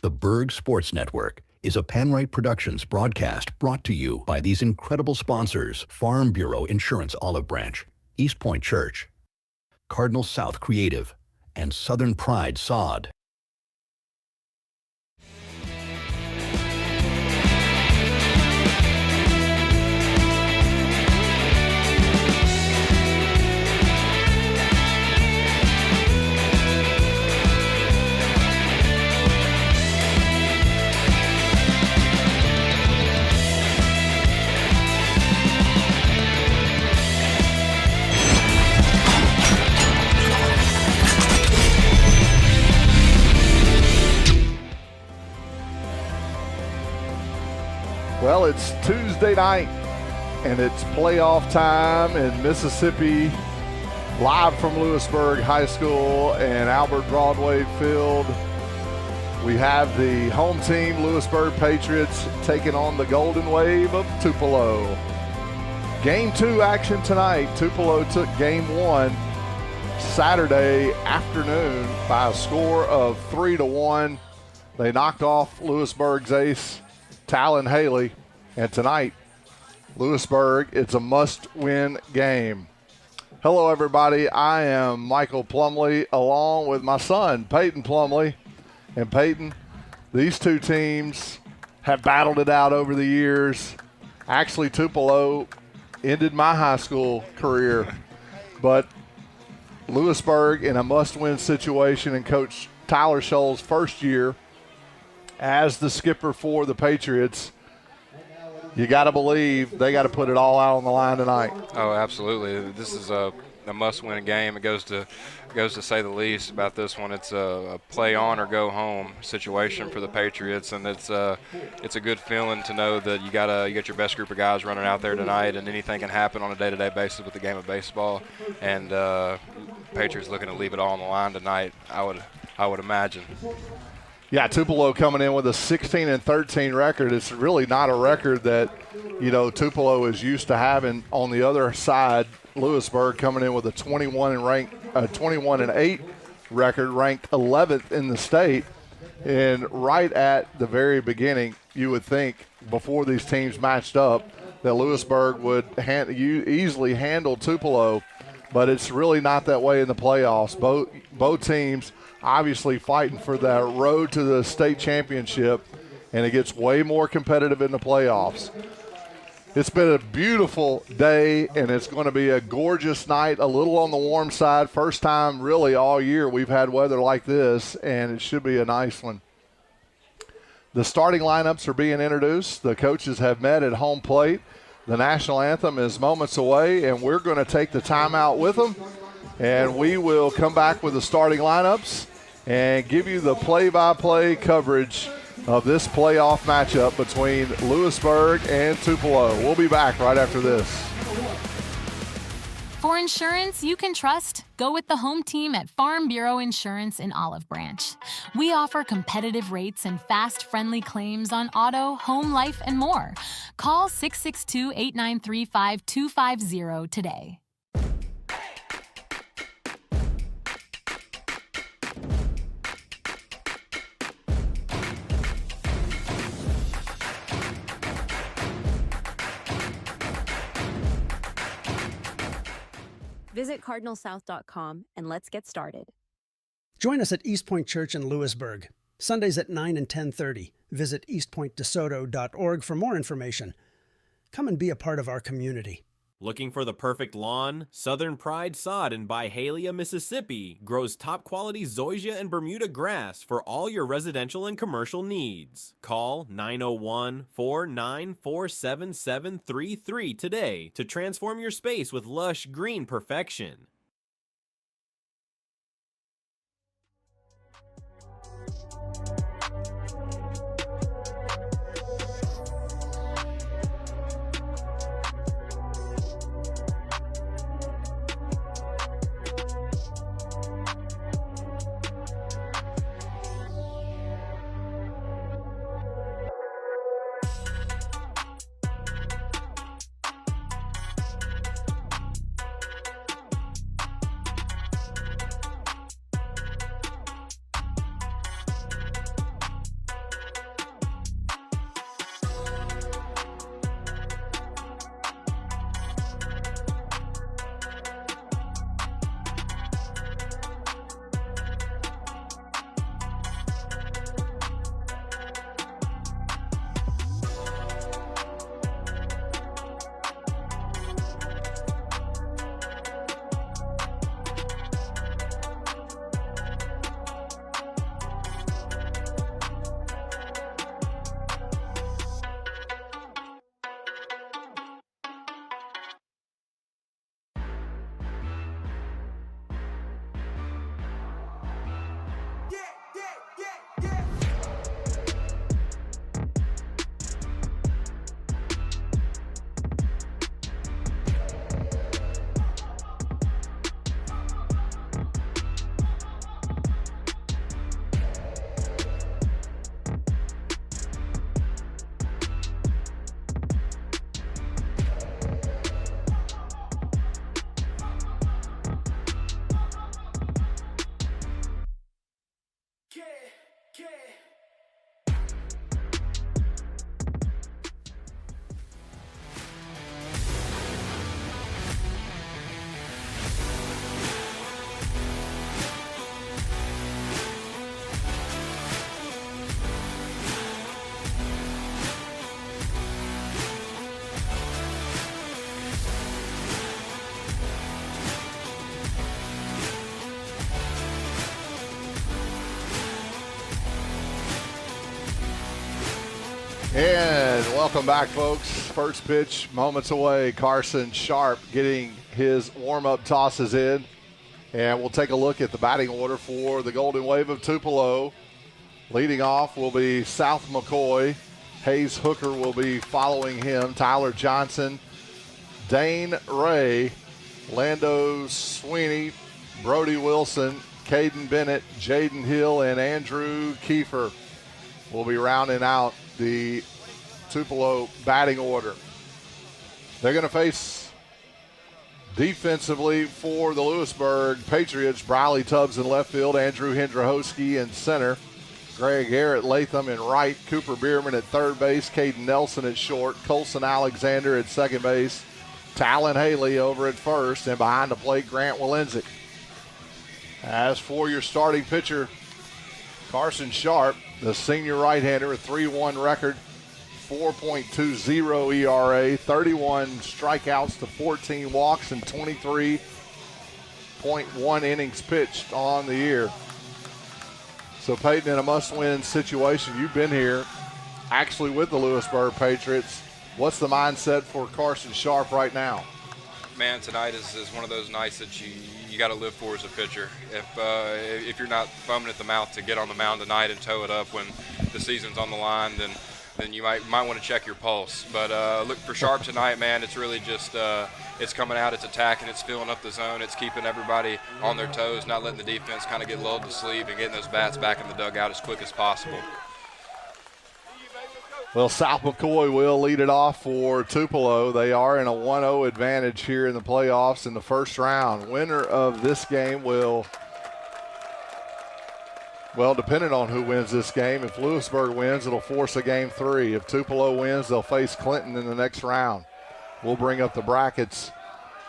The Berg Sports Network is a PanRight Productions broadcast brought to you by these incredible sponsors: Farm Bureau Insurance Olive Branch, East Point Church, Cardinal South Creative, and Southern Pride Sod. Well, it's Tuesday night, and it's playoff time in Mississippi, live from Lewisburg High School and Albert Broadway Field. We have the home team, Lewisburg Patriots, taking on the Golden Wave of Tupelo. Game 2 action tonight. Tupelo took Game 1 Saturday afternoon by a score of 3-1. They knocked off Lewisburg's ace, Talon Haley, and tonight, Lewisburg, it's a must-win game. Hello, everybody. I am Michael Plumley, along with my son, Peyton Plumley. And Peyton, these two teams have battled it out over the years. Actually, Tupelo ended my high school career, but Lewisburg in a must-win situation in Coach Tyler Scholl's first year as the skipper for the Patriots. You got to believe they got to put it all out on the line tonight. Oh, absolutely. This is a must-win game. It goes to say the least about this one. It's a play on or go home situation for the Patriots, and it's a good feeling to know that you got your best group of guys running out there tonight, and anything can happen on a day-to-day basis with the game of baseball. And Patriots looking to leave it all on the line tonight, I would imagine. Yeah, Tupelo coming in with a 16-13 record. It's really not a record that, Tupelo is used to having. On the other side, Lewisburg coming in with a 21-8 record, ranked 11th in the state. And right at the very beginning, you would think before these teams matched up that Lewisburg would easily handle Tupelo, but it's really not that way in the playoffs. Both teams obviously fighting for that road to the state championship, and it gets way more competitive in the playoffs. It's been a beautiful day, and it's going to be a gorgeous night, a little on the warm side. First time really all year we've had weather like this, and it should be a nice one. The starting lineups are being introduced. The coaches have met at home plate. The national anthem is moments away, and we're going to take the timeout with them, and we will come back with the starting lineups and give you the play-by-play coverage of this playoff matchup between Lewisburg and Tupelo. We'll be back right after this. For insurance you can trust, go with the home team at Farm Bureau Insurance in Olive Branch. We offer competitive rates and fast, friendly claims on auto, home, life, and more. Call 662-893-5250 today. Visit cardinalsouth.com and let's get started. Join us at East Point Church in Lewisburg, Sundays at 9 and 10:30. Visit eastpointdesoto.org for more information. Come and be a part of our community. Looking for the perfect lawn? Southern Pride Sod in Byhalia, Mississippi grows top-quality zoysia and Bermuda grass for all your residential and commercial needs. Call 901-494-7733 today to transform your space with lush green perfection. Welcome back, folks. First pitch moments away. Carson Sharp getting his warm-up tosses in. And we'll take a look at the batting order for the Golden Wave of Tupelo. Leading off will be South McCoy. Hayes Hooker will be following him. Tyler Johnson, Dane Ray, Lando Sweeney, Brody Wilson, Caden Bennett, Jaden Hill, and Andrew Kiefer will be rounding out the Tupelo batting order. They're going to face defensively for the Lewisburg Patriots, Briley Tubbs in left field, Andrew Hendrahoski in center, Greg Garrett Latham in right, Cooper Bierman at third base, Caden Nelson at short, Colson Alexander at second base, Talon Haley over at first, and behind the plate, Grant Walenzik. As for your starting pitcher, Carson Sharp, the senior right-hander, a 3-1 record, 4.20 ERA, 31 strikeouts to 14 walks, and 23.1 innings pitched on the year. So, Peyton, in a must-win situation, you've been here actually with the Lewisburg Patriots. What's the mindset for Carson Sharp right now? Man, tonight is one of those nights that you got to live for as a pitcher. If you're not foaming at the mouth to get on the mound tonight and toe it up when the season's on the line, then you might want to check your pulse. But look, for Sharp tonight, man, it's really just it's coming out, it's attacking, it's filling up the zone, it's keeping everybody on their toes, not letting the defense kind of get lulled to sleep and getting those bats back in the dugout as quick as possible. Well, South McCoy will lead it off for Tupelo. They are in a 1-0 advantage here in the playoffs in the first round. Winner of this game will, well, depending on who wins this game, if Lewisburg wins, it'll force a game 3. If Tupelo wins, they'll face Clinton in the next round. We'll bring up the brackets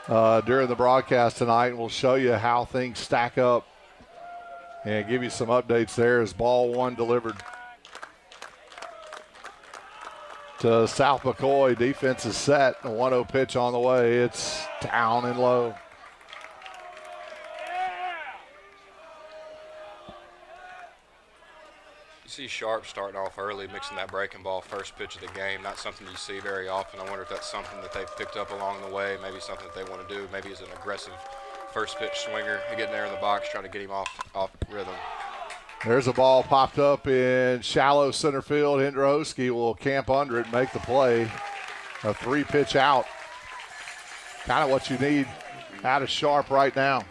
during the broadcast tonight, and we'll show you how things stack up and give you some updates there as ball one delivered to South McCoy. Defense is set. A 1-0 pitch on the way. It's down and low. You see Sharp starting off early, mixing that breaking ball first pitch of the game. Not something you see very often. I wonder if that's something that they've picked up along the way, maybe something that they want to do. Maybe he's an aggressive first pitch swinger, getting there in the box, trying to get him off rhythm. There's a ball popped up in shallow center field. Hendrahoski will camp under it and make the play. A 3-pitch out. Kind of what you need out of Sharp right now.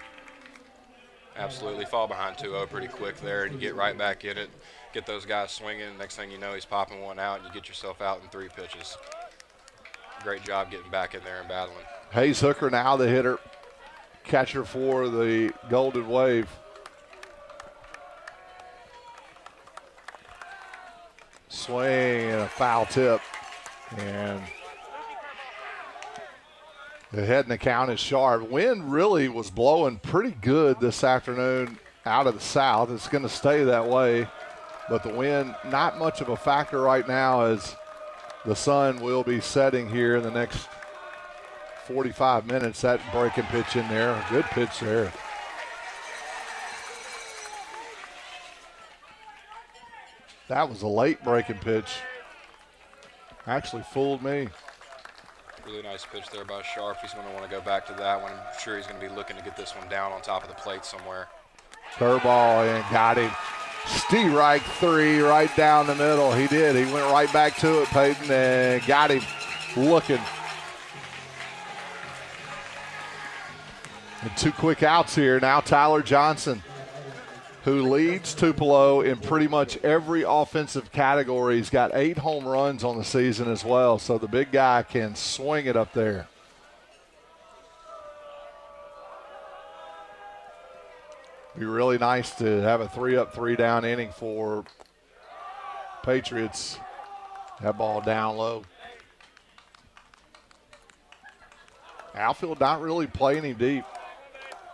Absolutely. Fall behind 2-0 pretty quick there, and you get right back in it, get those guys swinging. Next thing you know, he's popping one out, and you get yourself out in 3 pitches. Great job getting back in there and battling. Hayes Hooker now the hitter, catcher for the Golden Wave. Swing and a foul tip, and the head in the count is Sharp. Wind really was blowing pretty good this afternoon out of the south. It's going to stay that way, but the wind not much of a factor right now as the sun will be setting here in the next 45 minutes. That breaking pitch in there, a good pitch there. That was a late breaking pitch. Actually fooled me. Really nice pitch there by Sharp. He's going to want to go back to that one. I'm sure he's going to be looking to get this one down on top of the plate somewhere. Curveball and got him. Strike 3 right down the middle. He did. He went right back to it, Peyton, and got him looking. And 2 quick outs here. Now Tyler Johnson, who leads Tupelo in pretty much every offensive category. He's got 8 home runs on the season as well, so the big guy can swing it up there. Be really nice to have a 3-up, 3-down inning for Patriots. That ball down low. Outfield not really playing him deep.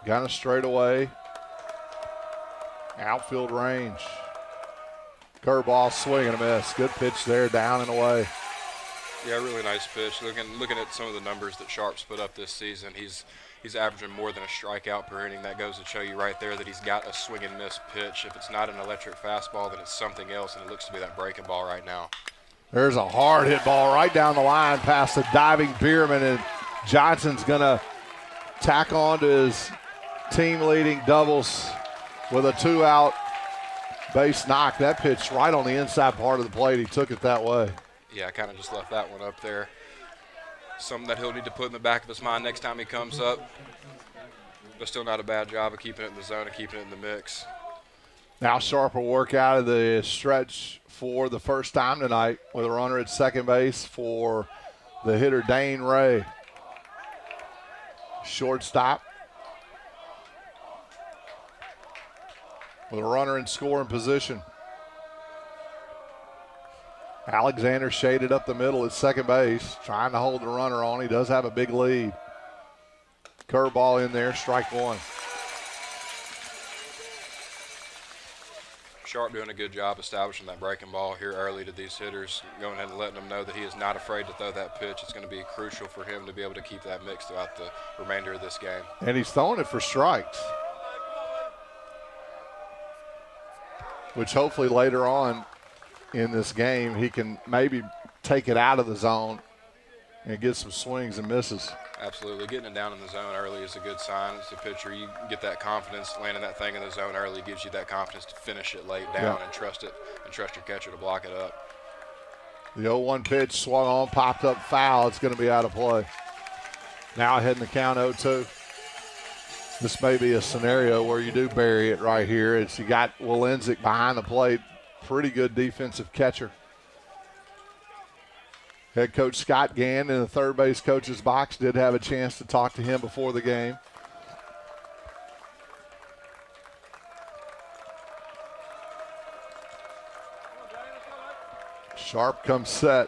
Got him straight away. Outfield range. Curveball, swing and a miss. Good pitch there, down and away. Yeah, really nice pitch. Looking at some of the numbers that Sharp's put up this season, he's averaging more than a strikeout per inning. That goes to show you right there that he's got a swing and miss pitch. If it's not an electric fastball, then it's something else, and it looks to be that breaking ball right now. There's a hard hit ball right down the line past the diving Bierman, and Johnson's going to tack on to his team-leading doubles with a 2-out base knock. That pitch right on the inside part of the plate. He took it that way. Yeah, I kind of just left that one up there. Something that he'll need to put in the back of his mind next time he comes up. But still not a bad job of keeping it in the zone and keeping it in the mix. Now Sharp will work out of the stretch for the first time tonight with a runner at second base for the hitter Dane Ray. Shortstop with a runner in scoring position. Alexander shaded up the middle at second base, trying to hold the runner on. He does have a big lead. Curveball in there, strike one. Sharp doing a good job establishing that breaking ball here early to these hitters, going ahead and letting them know that he is not afraid to throw that pitch. It's going to be crucial for him to be able to keep that mix throughout the remainder of this game. And he's throwing it for strikes, which hopefully later on in this game he can maybe take it out of the zone and get some swings and misses. Absolutely. Getting it down in the zone early is a good sign. As a pitcher, you get that confidence. Landing that thing in the zone early gives you that confidence to finish it late down and trust it and trust your catcher to block it up. The 0-1 pitch swung on, popped up foul. It's going to be out of play. Now ahead in the count 0-2. This may be a scenario where you do bury it right here. It's you got Walenzik behind the plate. Pretty good defensive catcher. Head coach Scott Gann in the third base coach's box did have a chance to talk to him before the game. Sharp comes set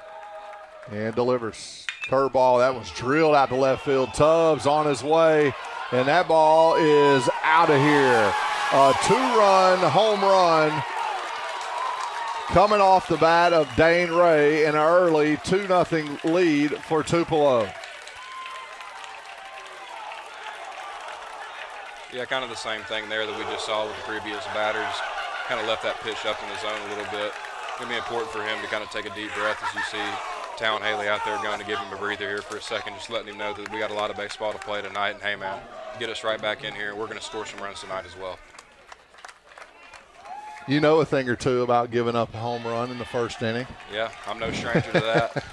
and delivers. Curveball, that was drilled out to left field. Tubbs on his way, and that ball is out of here. A two-run home run coming off the bat of Dane Ray in an early 2-0 lead for Tupelo. Yeah, kind of the same thing there that we just saw with the previous batters. Kind of left that pitch up in the zone a little bit. It's going to be important for him to kind of take a deep breath as you see Talon Haley out there going to give him a breather here for a second, just letting him know that we got a lot of baseball to play tonight. And, hey, man, get us right back in here. We're going to score some runs tonight as well. You know a thing or two about giving up a home run in the first inning. Yeah, I'm no stranger to that.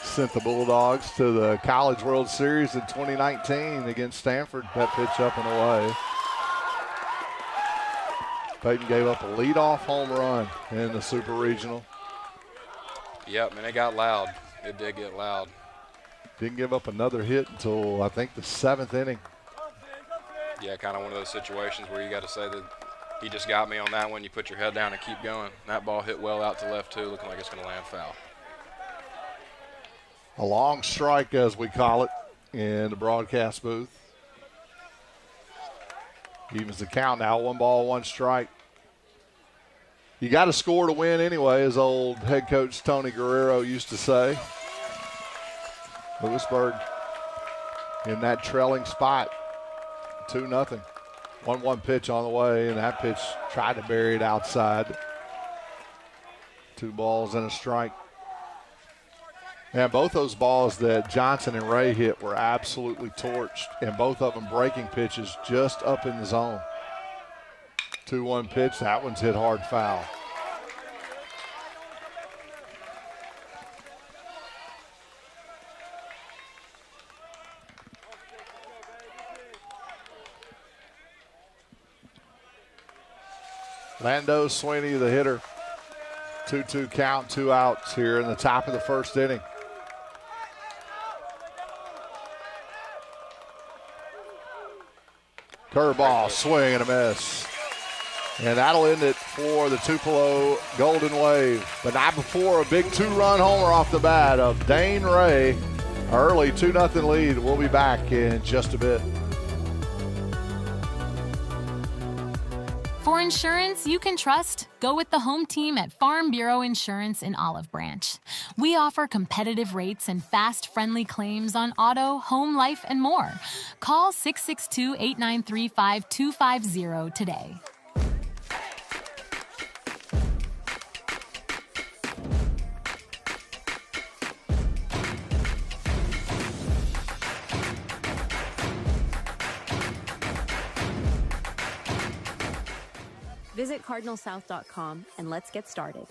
Sent the Bulldogs to the College World Series in 2019 against Stanford. That pitch up and away. Peyton gave up a leadoff home run in the Super Regional. Yep, and it got loud. It did get loud. Didn't give up another hit until, I think, the 7th inning. Yeah, kind of one of those situations where you got to say that he just got me on that one. You put your head down and keep going. That ball hit well out to left, too, looking like it's going to land foul. A long strike, as we call it, in the broadcast booth. Evens the count now, 1 ball, 1 strike. You got to score to win anyway, as old head coach Tony Guerrero used to say. Lewisburg in that trailing spot. 2-0. 1-1 pitch on the way, and that pitch tried to bury it outside. 2 balls and a strike. And both those balls that Johnson and Ray hit were absolutely torched, and both of them breaking pitches just up in the zone. 2-1 pitch, that one's hit hard foul. Lando Sweeney, the hitter. 2-2 count, 2 outs here in the top of the first inning. Curveball, swing and a miss. And that'll end it for the Tupelo Golden Wave. But not before a big 2-run homer off the bat of Dane Ray. Early 2-0 lead. We'll be back in just a bit. For insurance you can trust, go with the home team at Farm Bureau Insurance in Olive Branch. We offer competitive rates and fast, friendly claims on auto, home, life, and more. Call 662-893-5250 today. Visit cardinalsouth.com and let's get started.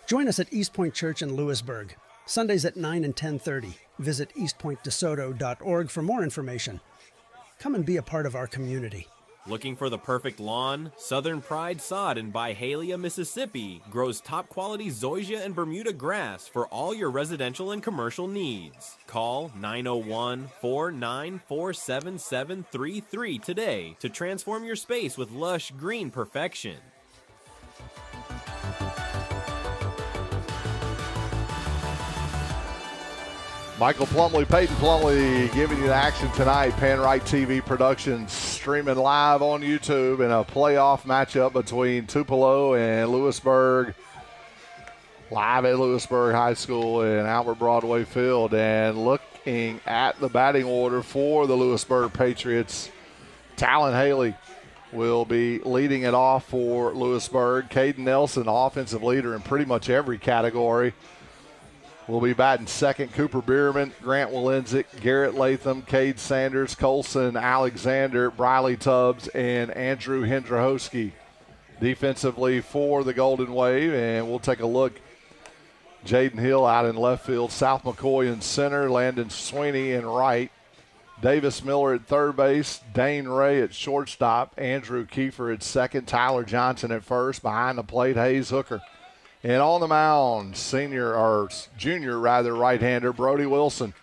Join us at East Point Church in Lewisburg, Sundays at 9 and 10:30. Visit eastpointdesoto.org for more information. Come and be a part of our community. Looking for the perfect lawn? Southern Pride Sod in Byhalia, Mississippi grows top quality zoysia and Bermuda grass for all your residential and commercial needs. Call 901-494-7733 today to transform your space with lush green perfection. Michael Plumley, Peyton Plumley giving you the action tonight. PanRight TV Productions streaming live on YouTube in a playoff matchup between Tupelo and Lewisburg. Live at Lewisburg High School and Albert Broadway Field. And looking at the batting order for the Lewisburg Patriots, Talon Haley will be leading it off for Lewisburg. Caden Nelson, offensive leader in pretty much every category, will be batting second. Cooper Bierman, Grant Walenzik, Garrett Latham, Cade Sanders, Colson Alexander, Briley Tubbs, and Andrew Hendrahoski defensively for the Golden Wave. And we'll take a look. Jaden Hill out in left field, South McCoy in center, Landon Sweeney in right, Davis Miller at third base, Dane Ray at shortstop, Andrew Kiefer at second, Tyler Johnson at first, behind the plate, Hayes Hooker. And on the mound, junior right-hander Brody Wilson,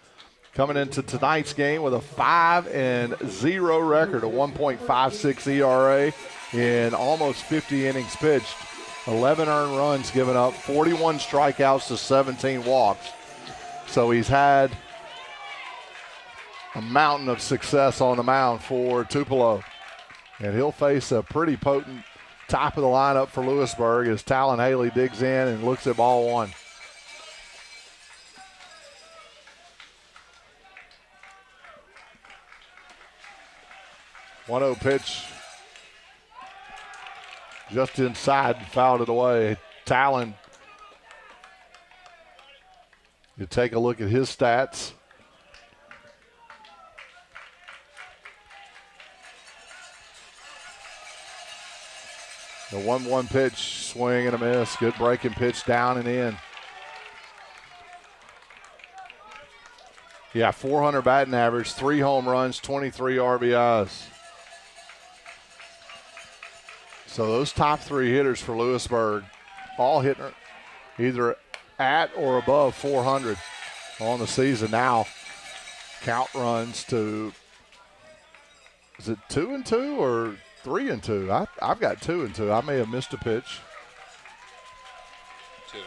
coming into tonight's game with a 5-0 record, a 1.56 ERA in almost 50 innings pitched, 11 earned runs given up, 41 strikeouts to 17 walks. So he's had a mountain of success on the mound for Tupelo. And he'll face a pretty potent top of the lineup for Lewisburg as Talon Haley digs in and looks at ball one. One-oh pitch just inside, fouled it away. Talon, you take a look at his stats. The 1-1 pitch, swing and a miss. Good breaking pitch down and in. Yeah, 400 batting average, 3 home runs, 23 RBIs. So those top 3 hitters for Lewisburg all hitting either at or above 400 on the season now. Count runs to, is it 2-2 or 3-2? I've got 2-2. I may have missed a pitch. 2-2.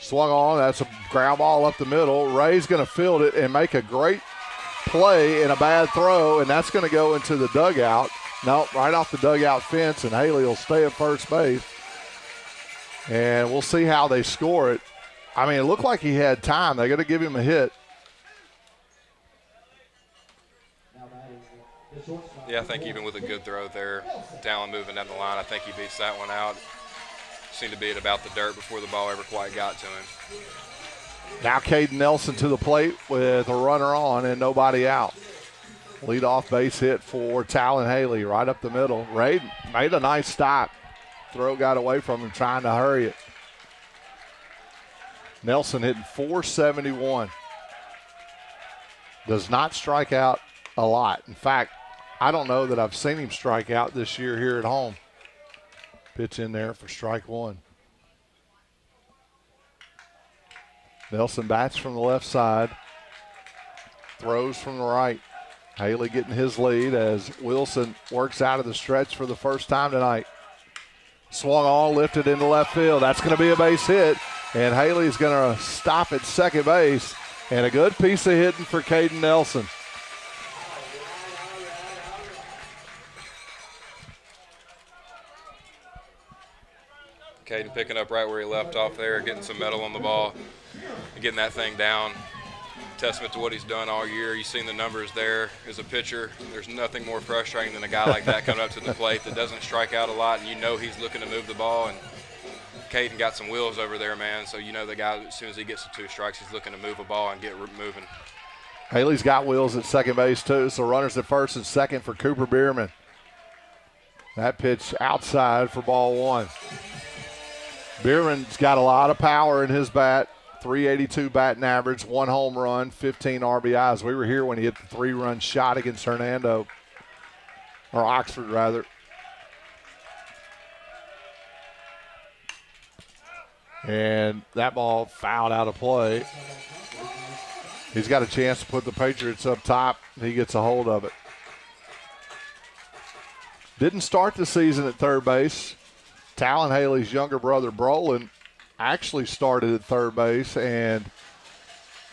Swung on. That's a ground ball up the middle. Ray's going to field it and make a great play in a bad throw, and that's going to go into the dugout. No, right off the dugout fence, and Haley will stay at first base. And we'll see how they score it. I mean, it looked like he had time. They're going to give him a hit. Yeah, I think even with a good throw there, Talon moving down the line, I think he beats that one out. Seemed to be at about the dirt before the ball ever quite got to him. Now Caden Nelson to the plate with a runner on and nobody out. Leadoff base hit for Talon Haley right up the middle. Ray made a nice stop. Throw got away from him trying to hurry it. Nelson hitting .471. Does not strike out a lot. In fact, I don't know that I've seen him strike out this year here at home. Pitch in there for strike one. Nelson bats from the left side. Throws from the right. Haley getting his lead as Wilson works out of the stretch for the first time tonight. Swung on, lifted into left field. That's going to be a base hit. And Haley's going to stop at second base. And a good piece of hitting for Caden Nelson. Caden picking up right where he left off there, getting some metal on the ball, and getting that thing down. Testament to what he's done all year. You've seen the numbers there as a pitcher. There's nothing more frustrating than a guy like that coming up to the plate that doesn't strike out a lot, and you know he's looking to move the ball. And Caden got some wheels over there, man. So you know the guy, as soon as he gets to 2 strikes, he's looking to move a ball and get moving. Haley's got wheels at second base too, so runners at first and second for Cooper Bierman. That pitch outside for ball one. Bierman's got a lot of power in his bat. 382 batting average, 1 home run, 15 RBIs. We were here when he hit the 3-run shot against Hernando, or Oxford rather. And that ball fouled out of play. He's got a chance to put the Patriots up top. He gets a hold of it. Didn't start the season at third base. Talon Haley's younger brother, Brolin, actually started at third base and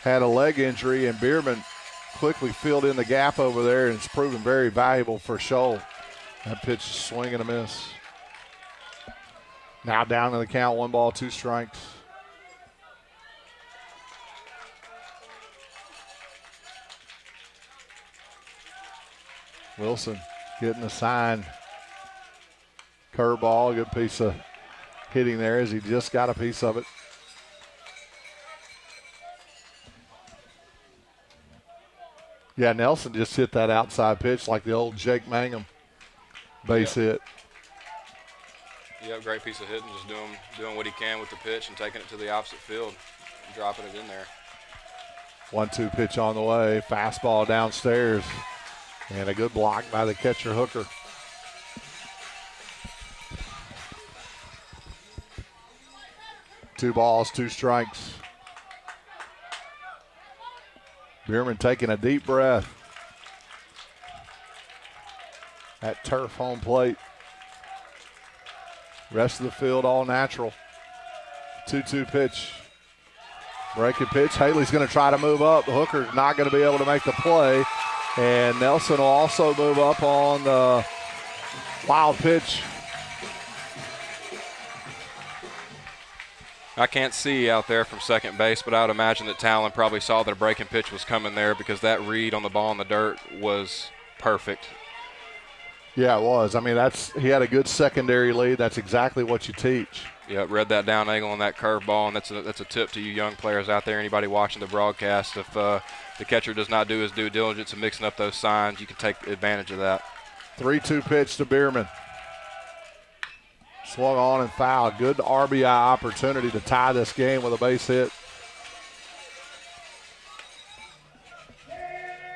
had a leg injury, and Bierman quickly filled in the gap over there, and it's proven very valuable for Scholl. That pitch is swing and a miss. Now down in the count, 1 ball, 2 strikes. Wilson getting a sign. Curveball, a good piece of hitting there as he just got a piece of it. Yeah, Nelson just hit that outside pitch like the old Jake Mangum base hit. Yep, great piece of hitting, just doing what he can with the pitch and taking it to the opposite field and dropping it in there. 1-2 pitch on the way, fastball downstairs, and a good block by the catcher Hooker. Two balls, 2 strikes. Bierman taking a deep breath. At turf home plate. Rest of the field all natural. 2-2 pitch. Breaking pitch. Haley's going to try to move up. Hooker's not going to be able to make the play. And Nelson will also move up on the wild pitch. I can't see out there from second base, but I would imagine that Talon probably saw that a breaking pitch was coming there because that read on the ball in the dirt was perfect. Yeah, it was. I mean, he had a good secondary lead. That's exactly what you teach. Yeah, read that down angle on that curveball, and that's a tip to you young players out there, anybody watching the broadcast. If the catcher does not do his due diligence in mixing up those signs, you can take advantage of that. 3-2 pitch to Bierman. Swung on and fouled. Good RBI opportunity to tie this game with a base hit.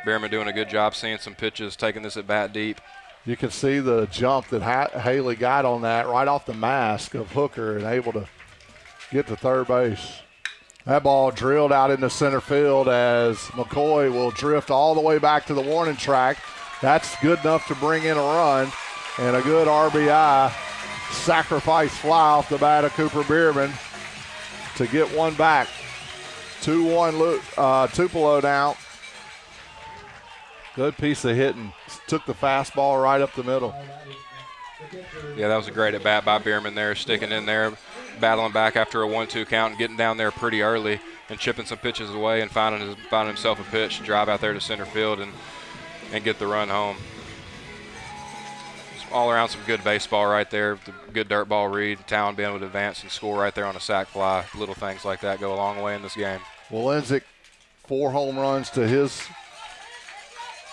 Bierman doing a good job seeing some pitches, taking this at bat deep. You can see the jump that Haley got on that right off the mask of Hooker and able to get to third base. That ball drilled out into center field as McCoy will drift all the way back to the warning track. That's good enough to bring in a run, and a good RBI sacrifice fly off the bat of Cooper Bierman to get one back. 2-1 Tupelo now. Good piece of hitting. Took the fastball right up the middle. Yeah, that was a great at bat by Bierman there, sticking in there, battling back after a 1-2 count and getting down there pretty early and chipping some pitches away and finding himself a pitch to drive out there to center field and get the run home. Just all around some good baseball right there, the good dirt ball read, Talon being able to advance and score right there on a sac fly. Little things like that go a long way in this game. Walenzik, 4 home runs to his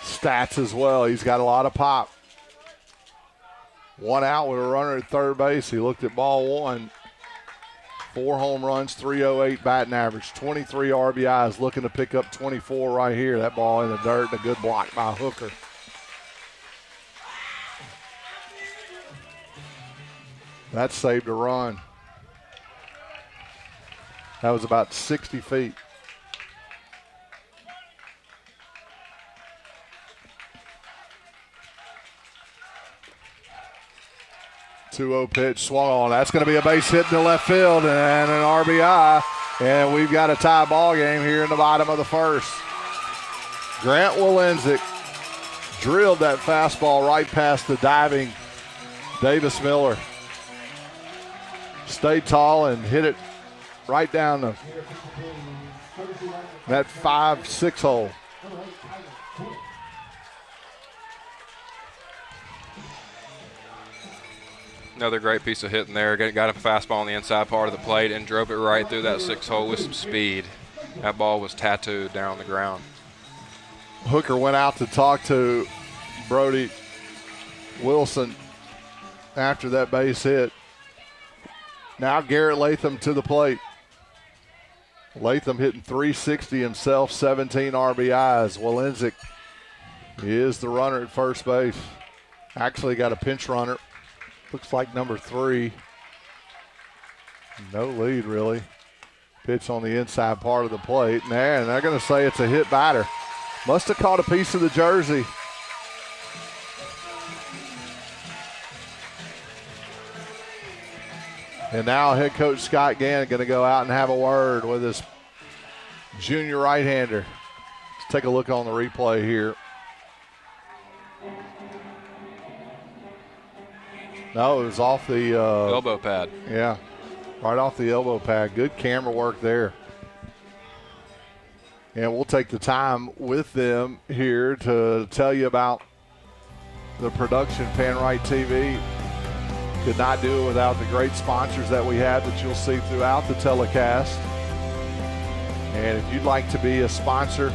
stats as well. He's got a lot of pop. 1 out with a runner at third base. He looked at ball 1. 4 home runs, 308 batting average, 23 RBIs, looking to pick up 24 right here. That ball in the dirt, and a good block by Hooker. That saved a run. That was about 60 feet. Two-0 pitch, swung on. That's going to be a base hit in the left field and an RBI. And we've got a tie ball game here in the bottom of the first. Grant Walenzik drilled that fastball right past the diving Davis Miller. Stayed tall and hit it right down that 5-6 hole. Another great piece of hitting there. Got a fastball on the inside part of the plate and drove it right through that 6 hole with some speed. That ball was tattooed down on the ground. Hooker went out to talk to Brody Wilson after that base hit. Now Garrett Latham to the plate. Latham hitting .360 himself, 17 RBIs. Walenzik is the runner at first base. Actually got a pinch runner. Looks like number 3. No lead, really. Pitch on the inside part of the plate. And they're going to say it's a hit batter. Must have caught a piece of the jersey. And now head coach Scott Gann going to go out and have a word with his junior right-hander. Let's take a look on the replay here. No, it was off the elbow pad. Yeah, right off the elbow pad. Good camera work there. And we'll take the time with them here to tell you about the production. PanRight TV could not do it without the great sponsors that we have that you'll see throughout the telecast. And if you'd like to be a sponsor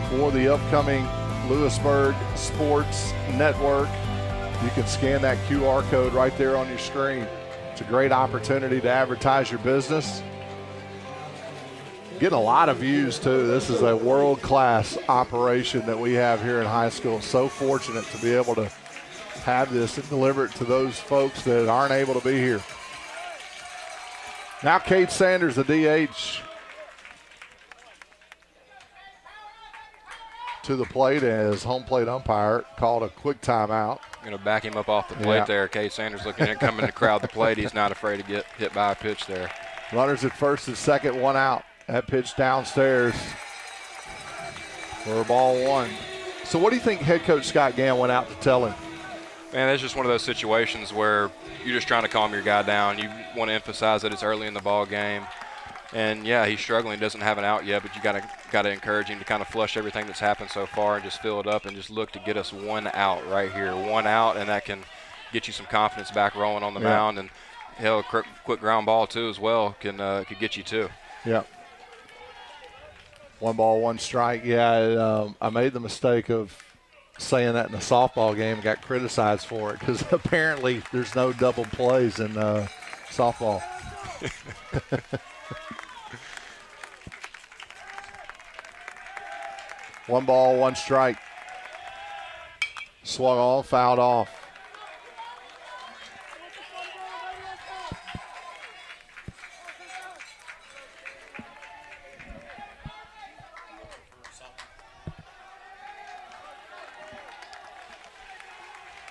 for the upcoming Lewisburg Sports Network, you can scan that QR code right there on your screen. It's a great opportunity to advertise your business. Getting a lot of views, too. This is a world-class operation that we have here in high school. So fortunate to be able to have this and deliver it to those folks that aren't able to be here. Now Cade Sanders, the DH, to the plate as home plate umpire called a quick timeout. Going to back him up off the plate there. Cade Sanders looking at coming to crowd the plate. He's not afraid to get hit by a pitch there. Runners at first and second, 1 out. That pitch downstairs for ball 1. So what do you think head coach Scott Gann went out to tell him? Man, that's just one of those situations where you're just trying to calm your guy down. You want to emphasize that it's early in the ball game. And, yeah, he's struggling, doesn't have an out yet, but you got to encourage him to kind of flush everything that's happened so far and just fill it up and just look to get us 1 out right here. 1 out, and that can get you some confidence back rolling on the mound. And, hell, a quick ground ball, too, as well, could get you 2. Yeah. 1 ball, 1 strike. Yeah, I made the mistake of saying that in a softball game, got criticized for it because apparently there's no double plays in softball. 1 ball, 1 strike. Swung on, fouled off.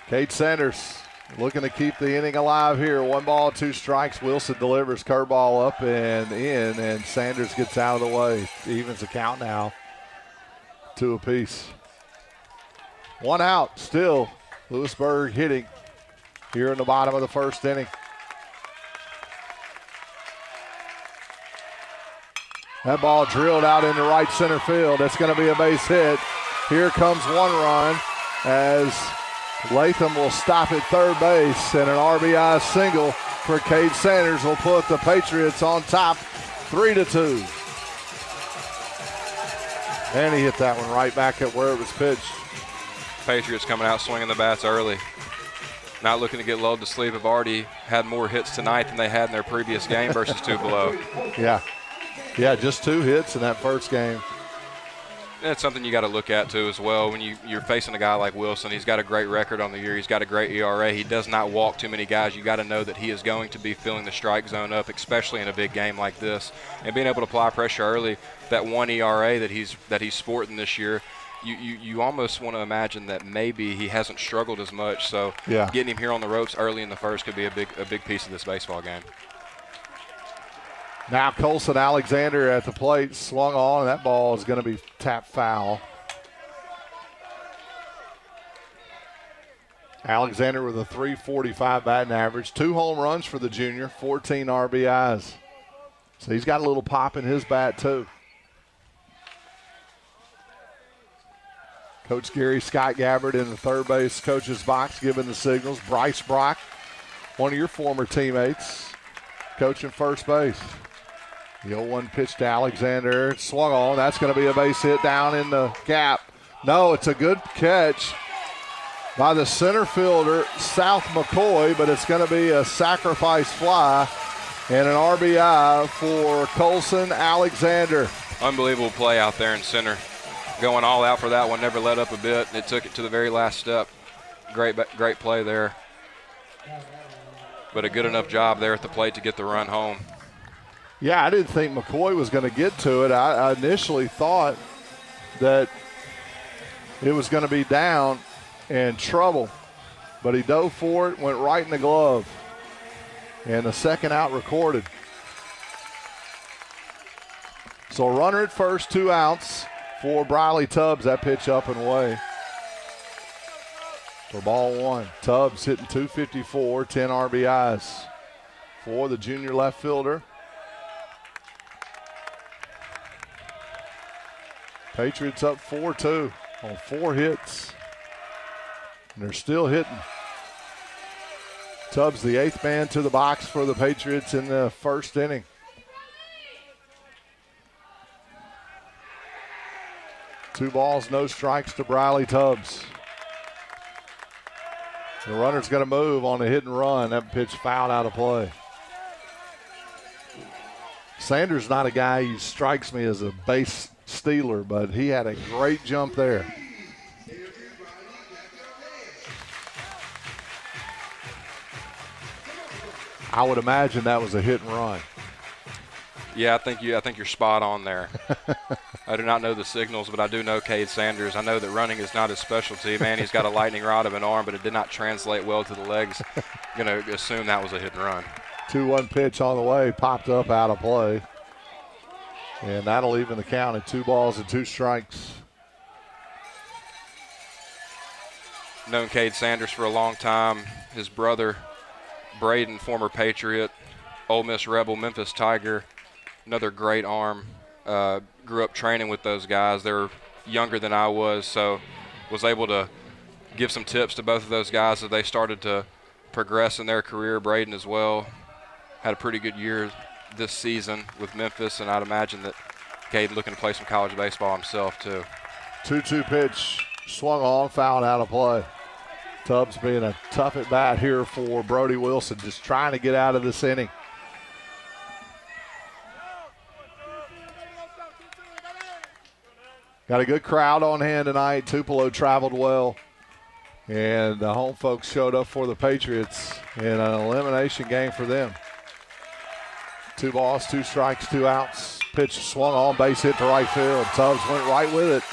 Cade Sanders looking to keep the inning alive here. 1 ball, 2 strikes. Wilson delivers curveball up and in, and Sanders gets out of the way. Evens the count now. 2 apiece. 1 out still. Lewisburg hitting here in the bottom of the first inning. That ball drilled out into right center field. That's going to be a base hit. Here comes 1 run as Latham will stop at third base, and an RBI single for Cade Sanders will put the Patriots on top 3-2. And he hit that one right back at where it was pitched. Patriots coming out swinging the bats early. Not looking to get lulled to sleep. Have already had more hits tonight than they had in their previous game versus Tupelo. Yeah, just 2 hits in that first game. That's something you got to look at, too, as well. When you're facing a guy like Wilson, he's got a great record on the year. He's got a great ERA. He does not walk too many guys. You got to know that he is going to be filling the strike zone up, especially in a big game like this. And being able to apply pressure early, that 1 ERA that he's sporting this year, you almost want to imagine that maybe he hasn't struggled as much. So getting him here on the ropes early in the first could be a big piece of this baseball game. Now Colson Alexander at the plate, swung on, and that ball is going to be tapped foul. Alexander with a .345 batting average, 2 home runs for the junior, 14 RBIs. So he's got a little pop in his bat too. Coach Gary Scott Gabbard in the third base coach's box giving the signals. Bryce Brock, one of your former teammates, coaching first base. The 0-1 pitch to Alexander. Swung on. That's going to be a base hit down in the gap. No, it's a good catch. by the center fielder, South McCoy, but it's going to be a sacrifice fly and an RBI for Colson Alexander. Unbelievable play out there in center. Going all out for that one, never let up a bit. It took it to the very last step. Great play there. But a good enough job there at the plate to get the run home. Yeah, I didn't think McCoy was going to get to it. I initially thought that it was going to be down and trouble, but he dove for it, went right in the glove, and the second out recorded. So a runner at first, 2 outs for Briley Tubbs. That pitch up and away for ball 1. Tubbs hitting .254, 10 RBIs for the junior left fielder. Patriots up 4-2 on 4 hits. And they're still hitting. Tubbs, the 8th man to the box for the Patriots in the first inning. Two balls, no strikes to Briley Tubbs. The runner's going to move on a hit and run. That pitch fouled out of play. Sanders not a guy who strikes me as a base stealer, but he had a great jump there. I would imagine that was a hit and run. Yeah, I think you're spot on there. I do not know the signals, but I do know Cade Sanders. I know that running is not his specialty. Man, he's got a lightning rod of an arm, but it did not translate well to the legs. I'm going to assume that was a hit and run. 2-1 pitch on the way, popped up out of play. And that'll even the count at 2 balls and 2 strikes. Known Cade Sanders for a long time. His brother, Braden, former Patriot, Ole Miss Rebel, Memphis Tiger, another great arm. Grew up training with those guys. They were younger than I was, so was able to give some tips to both of those guys as they started to progress in their career. Braden as well had a pretty good year this season with Memphis, and I'd imagine that Cade looking to play some college baseball himself too. 2-2 pitch, swung on, fouled out of play. Tubbs being a tough at bat here for Brody Wilson, just trying to get out of this inning. Got a good crowd on hand tonight. Tupelo traveled well, and the home folks showed up for the Patriots in an elimination game for them. 2 balls, 2 strikes, 2 outs. Pitch swung on, base hit to right field. Tubbs went right with it,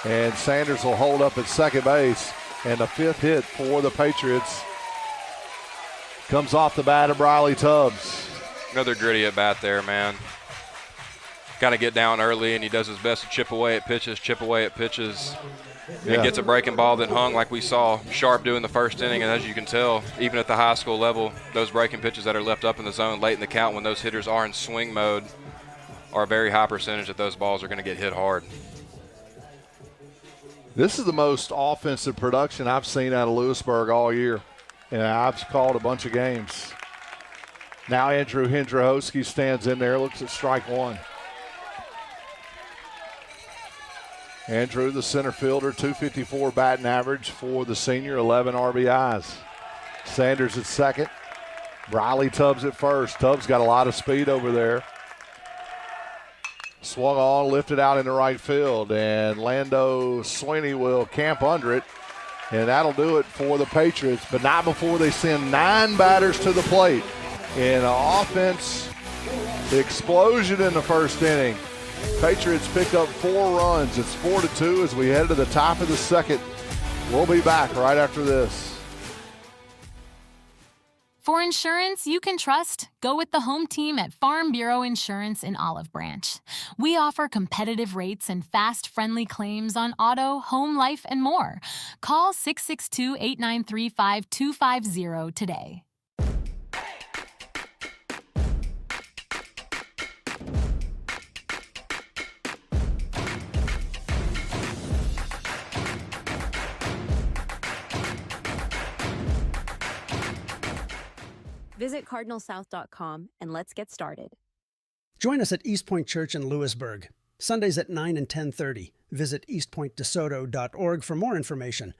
and Sanders will hold up at second base. And the 5th hit for the Patriots comes off the bat of Briley Tubbs. Another gritty at bat there, man. Got to get down early, and he does his best to chip away at pitches, and gets a breaking ball that hung like we saw Sharp do in the first inning. And as you can tell, even at the high school level, those breaking pitches that are left up in the zone late in the count when those hitters are in swing mode are a very high percentage that those balls are going to get hit hard. This is the most offensive production I've seen out of Lewisburg all year, and I've called a bunch of games. Now Andrew Hendrahowski stands in there, looks at strike 1. Andrew, the center fielder, .254 batting average for the senior, 11 RBIs. Sanders at second. Briley Tubbs at first. Tubbs got a lot of speed over there. Swung on, lifted out into right field, and Lando Sweeney will camp under it, and that'll do it for the Patriots, but not before they send 9 batters to the plate. In an offense explosion in the first inning, Patriots pick up 4 runs. It's 4-2 as we head to the top of the second. We'll be back right after this. For insurance you can trust, go with the home team at Farm Bureau Insurance in Olive Branch. We offer competitive rates and fast, friendly claims on auto, home, life, and more. Call 662-893-5250 today. Visit cardinalsouth.com and let's get started. Join us at East Point Church in Lewisburg, Sundays at 9 and 10:30. Visit eastpointdesoto.org for more information.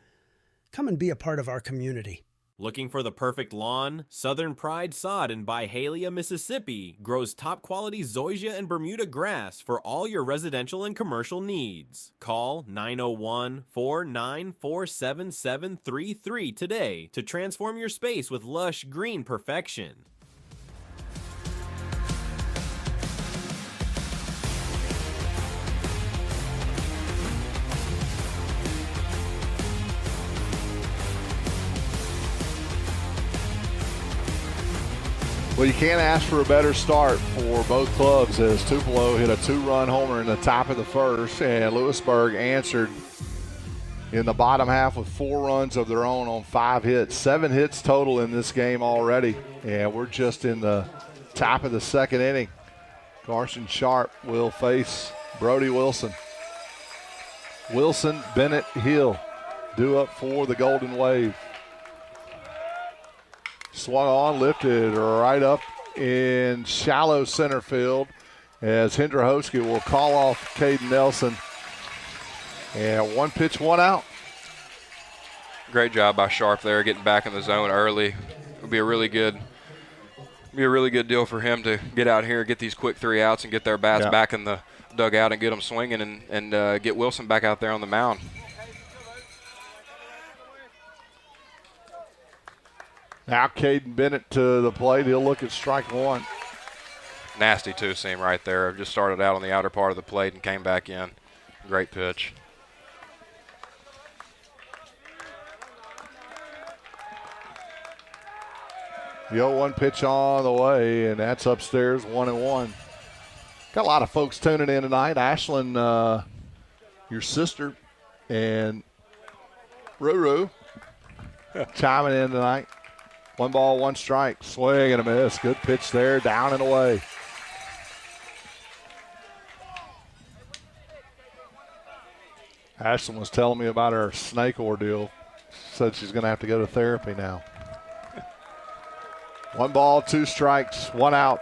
Come and be a part of our community. Looking for the perfect lawn? Southern Pride Sod in Byhalia, Mississippi grows top quality zoysia and Bermuda grass for all your residential and commercial needs. Call 901-494-7733 today to transform your space with lush green perfection. Well, you can't ask for a better start for both clubs as Tupelo hit a 2-run homer in the top of the first, and Lewisburg answered in the bottom half with 4 runs of their own on 5 hits. 7 hits total in this game already, and we're just in the top of the second inning. Carson Sharp will face Brody Wilson. Wilson, Bennett, Hill due up for the Golden Wave. Swung on, lifted right up in shallow center field as Hendrahowski will call off Caden Nelson. And 1 pitch, 1 out. Great job by Sharp there, getting back in the zone early. It'll be a really good deal for him to get out here, get these quick 3 outs, and get their bats back in the dugout and get them swinging and get Wilson back out there on the mound. Now Caden Bennett to the plate. He'll look at strike 1. Nasty two-seam right there. Just started out on the outer part of the plate and came back in. Great pitch. The 0-1 pitch on the way, and that's upstairs, 1-1. Got a lot of folks tuning in tonight. Ashlyn, your sister, and Ruru chiming in tonight. 1 ball, 1 strike. Swing and a miss. Good pitch there, down and away. Ashlyn was telling me about her snake ordeal. Said she's going to have to go to therapy now. 1 ball, 2 strikes, 1 out.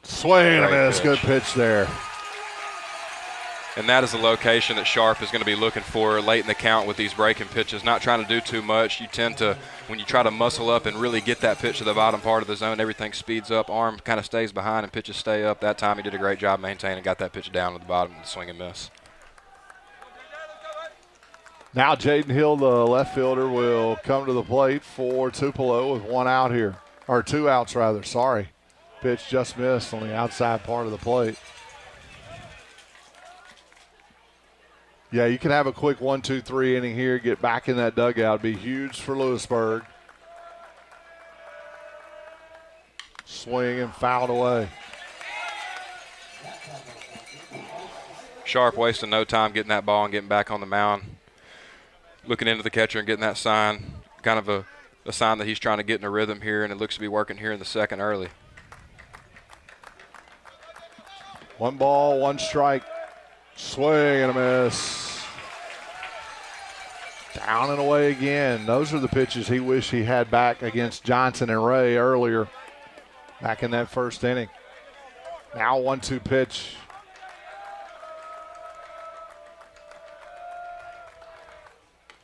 Swing and a miss. Good pitch there. And that is the location that Sharp is going to be looking for late in the count with these breaking pitches. Not trying to do too much. You tend to, when you try to muscle up and really get that pitch to the bottom part of the zone, everything speeds up. Arm kind of stays behind and pitches stay up. That time he did a great job maintaining, got that pitch down to the bottom of the swing and miss. Now Jaden Hill, the left fielder, will come to the plate for Tupelo with 1 out here. Or 2 outs, rather. Sorry. Pitch just missed on the outside part of the plate. Yeah, you can have a quick 1-2-3 inning here, get back in that dugout. Be huge for Lewisburg. Swing and fouled away. Sharp wasting no time getting that ball and getting back on the mound. Looking into the catcher and getting that sign, kind of a sign that he's trying to get in a rhythm here, and it looks to be working here in the second early. 1 ball, 1 strike. Swing and a miss. Down and away again. Those are the pitches he wished he had back against Johnson and Ray earlier, back in that first inning. Now 1-2 pitch.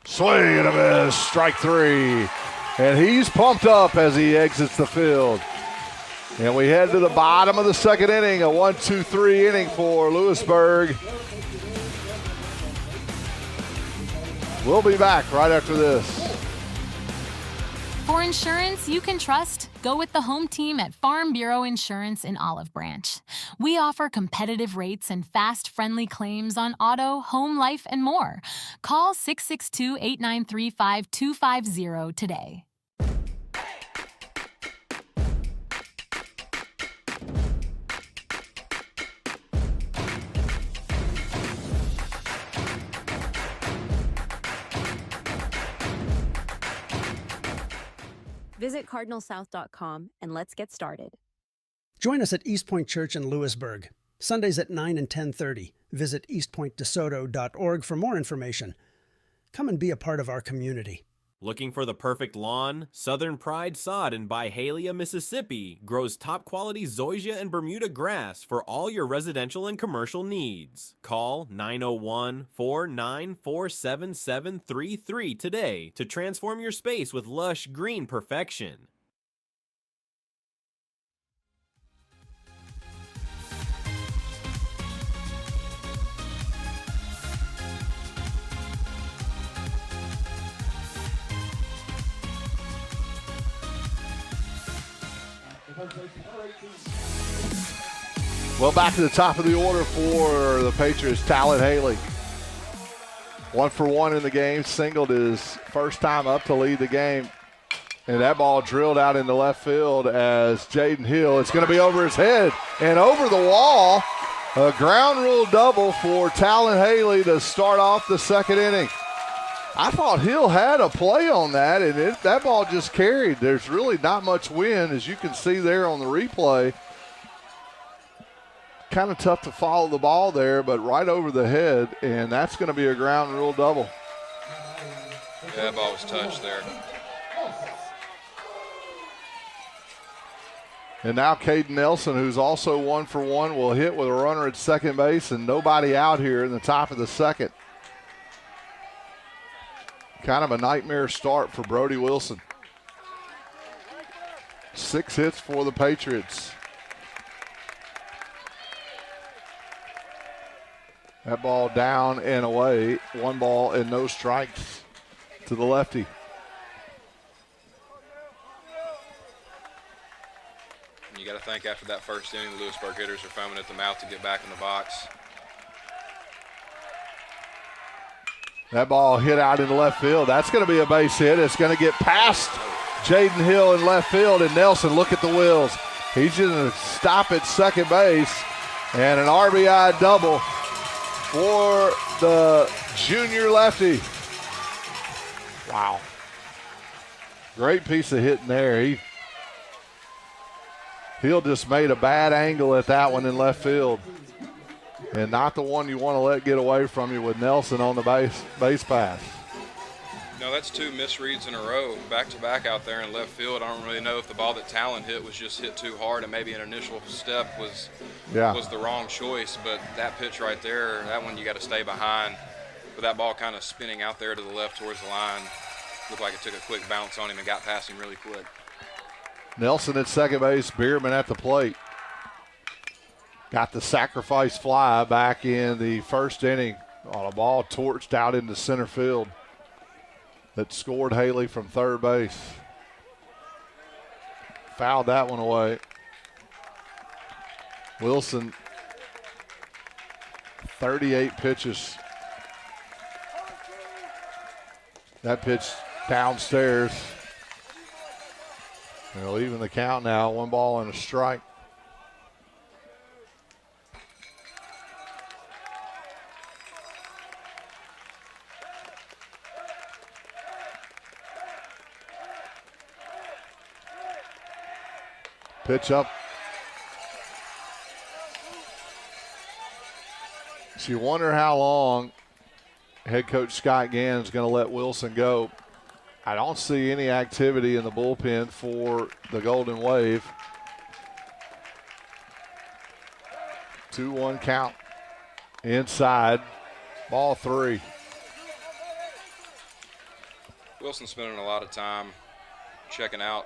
Swing and a miss. Strike 3. And he's pumped up as he exits the field. And we head to the bottom of the second inning, a 1-2-3 inning for Lewisburg. We'll be back right after this. For insurance you can trust, go with the home team at Farm Bureau Insurance in Olive Branch. We offer competitive rates and fast, friendly claims on auto, home, life, and more. Call 662-893-5250 today. Visit cardinalsouth.com and let's get started. Join us at East Point Church in Lewisburg, Sundays at 9 and 10:30. Visit eastpointdesoto.org for more information. Come and be a part of our community. Looking for the perfect lawn? Southern Pride Sod in Byhalia, Mississippi grows top quality zoysia and Bermuda grass for all your residential and commercial needs. Call 901-494-7733 today to transform your space with lush green perfection. Well, back to the top of the order for the Patriots, Talon Haley. 1 for 1 in the game, singled his first time up to lead the game. And that ball drilled out into left field as Jaden Hill, it's going to be over his head and over the wall. A ground rule double for Talon Haley to start off the second inning. I thought Hill had a play on that, and that ball just carried. There's really not much wind, as you can see there on the replay. Kind of tough to follow the ball there, but right over the head, and that's going to be a ground rule double. Yeah, that ball was touched there. And now Caden Nelson, who's also 1 for 1, will hit with a runner at second base and nobody out here in the top of the second. Kind of a nightmare start for Brody Wilson. 6 hits for the Patriots. That ball down and away. 1 ball and no strikes to the lefty. You got to think after that first inning, the Lewisburg hitters are foaming at the mouth to get back in the box. That ball hit out into left field. That's going to be a base hit. It's going to get past Jaden Hill in left field, and Nelson, look at the wheels. He's going to stop at second base, and an RBI double for the junior lefty. Wow. Great piece of hitting there. Hill just made a bad angle at that one in left field. And not the one you want to let get away from you with Nelson on the base pass. No, that's 2 misreads in a row, back-to-back out there in left field. I don't really know if the ball that Talon hit was just hit too hard and maybe an initial step was the wrong choice. But that pitch right there, that one you got to stay behind. But that ball kind of spinning out there to the left towards the line, looked like it took a quick bounce on him and got past him really quick. Nelson at second base, Bierman at the plate. Got the sacrifice fly back in the first inning on a ball torched out into center field that scored Haley from third base. Fouled that one away. Wilson, 38 pitches. That pitch downstairs. They'll even the count now, 1 ball and a strike. Pitch up. So you wonder how long head coach Scott Gann is going to let Wilson go. I don't see any activity in the bullpen for the Golden Wave. 2-1 count. Inside. Ball 3. Wilson's spending a lot of time checking out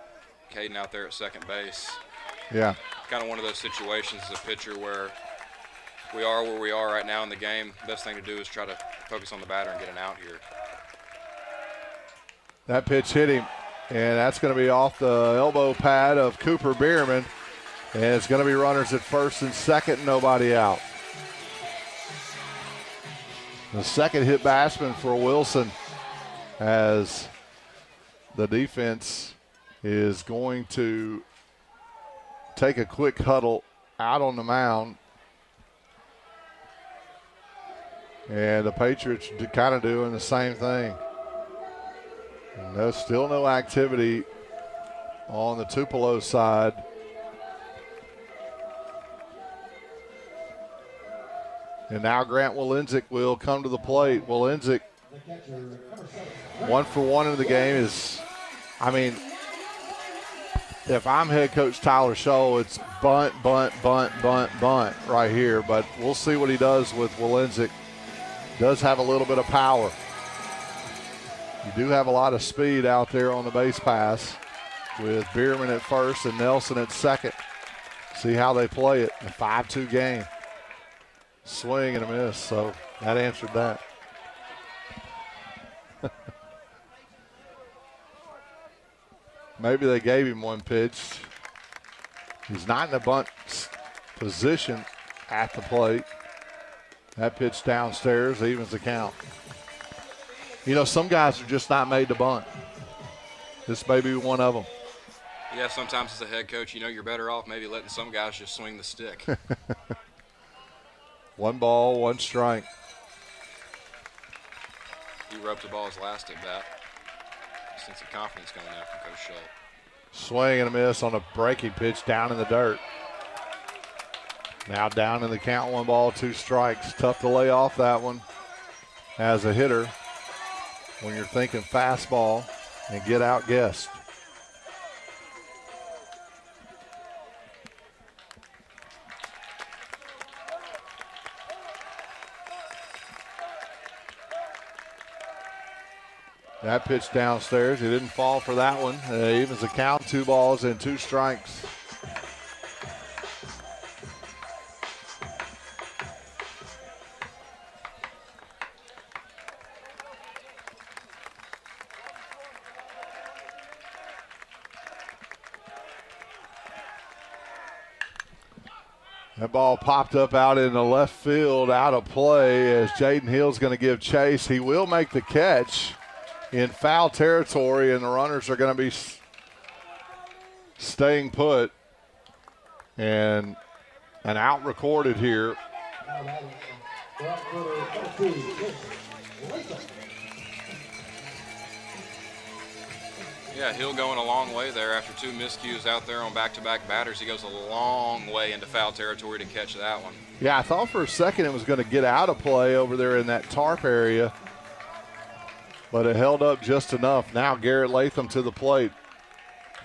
Caden out there at second base. Yeah. Kind of one of those situations as a pitcher where we are where we are right now in the game. Best thing to do is try to focus on the batter and get an out here. That pitch hit him, and that's going to be off the elbow pad of Cooper Bierman. And it's going to be runners at first and second, nobody out. The second hit batsman for Wilson as the defense is going to take a quick huddle out on the mound. And the Patriots kind of doing the same thing. And there's still no activity on the Tupelo side. And now Grant Walenzik will come to the plate. Walenzik 1 for 1 in the game is, I mean, if I'm head coach Tyler Scholl, it's bunt, bunt, bunt, bunt, bunt right here. But we'll see what he does with Walenzik. Does have a little bit of power. You do have a lot of speed out there on the base pass with Bierman at first and Nelson at second. See how they play it. A 5-2 game. Swing and a miss, so that answered that. Maybe they gave him one pitch. He's not in a bunt position at the plate. That pitch downstairs evens the count. You know, some guys are just not made to bunt. This may be one of them. Yeah, sometimes as a head coach, you know, you're better off maybe letting some guys just swing the stick. 1 ball, 1 strike. He roped the ball his last at bat. Sense of confidence coming out from Coach Scholl. Swing and a miss on a breaking pitch down in the dirt. Now down in the count, 1 ball, 2 strikes. Tough to lay off that one as a hitter when you're thinking fastball and get outguessed. That pitch downstairs, he didn't fall for that one. Evens the count, 2 balls and 2 strikes. That ball popped up out in the left field, out of play as Jaden Hill's going to give chase. He will make the catch in foul territory, and the runners are going to be staying put. And an out recorded here. Yeah, Hill going a long way there after 2 miscues out there on back-to-back batters. He goes a long way into foul territory to catch that one. Yeah, I thought for a second it was going to get out of play over there in that tarp area, but it held up just enough. Now Garrett Latham to the plate.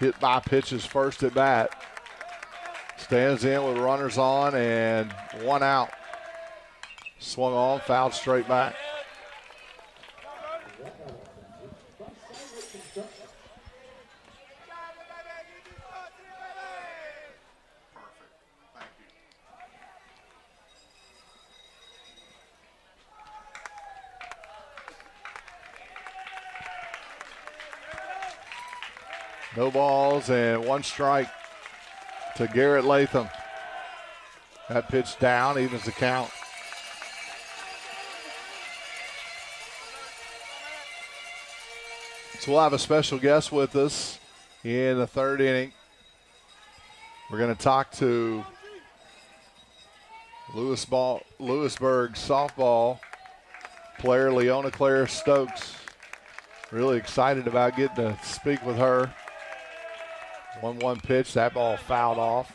Hit by pitches first at bat. Stands in with runners on and 1 out. Swung on, fouled straight back. No balls and 1 strike to Garrett Latham. That pitch down, evens the count. So we'll have a special guest with us in the 3rd inning. We're going to talk to Lewisburg softball player Leona Claire Stokes. Really excited about getting to speak with her. 1-1 pitch, that ball fouled off.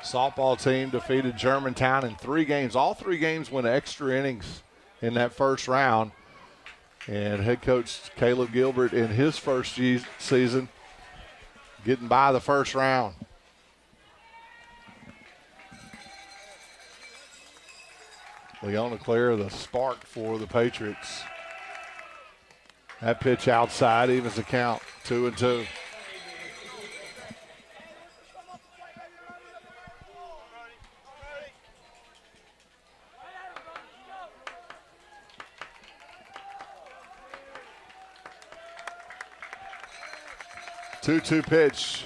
Softball team defeated Germantown in 3 games. All 3 games went extra innings in that first round. And head coach Caleb Gilbert in his first season getting by the first round. Leona Claire, the spark for the Patriots. That pitch outside evens the count, 2-2. Two-two pitch.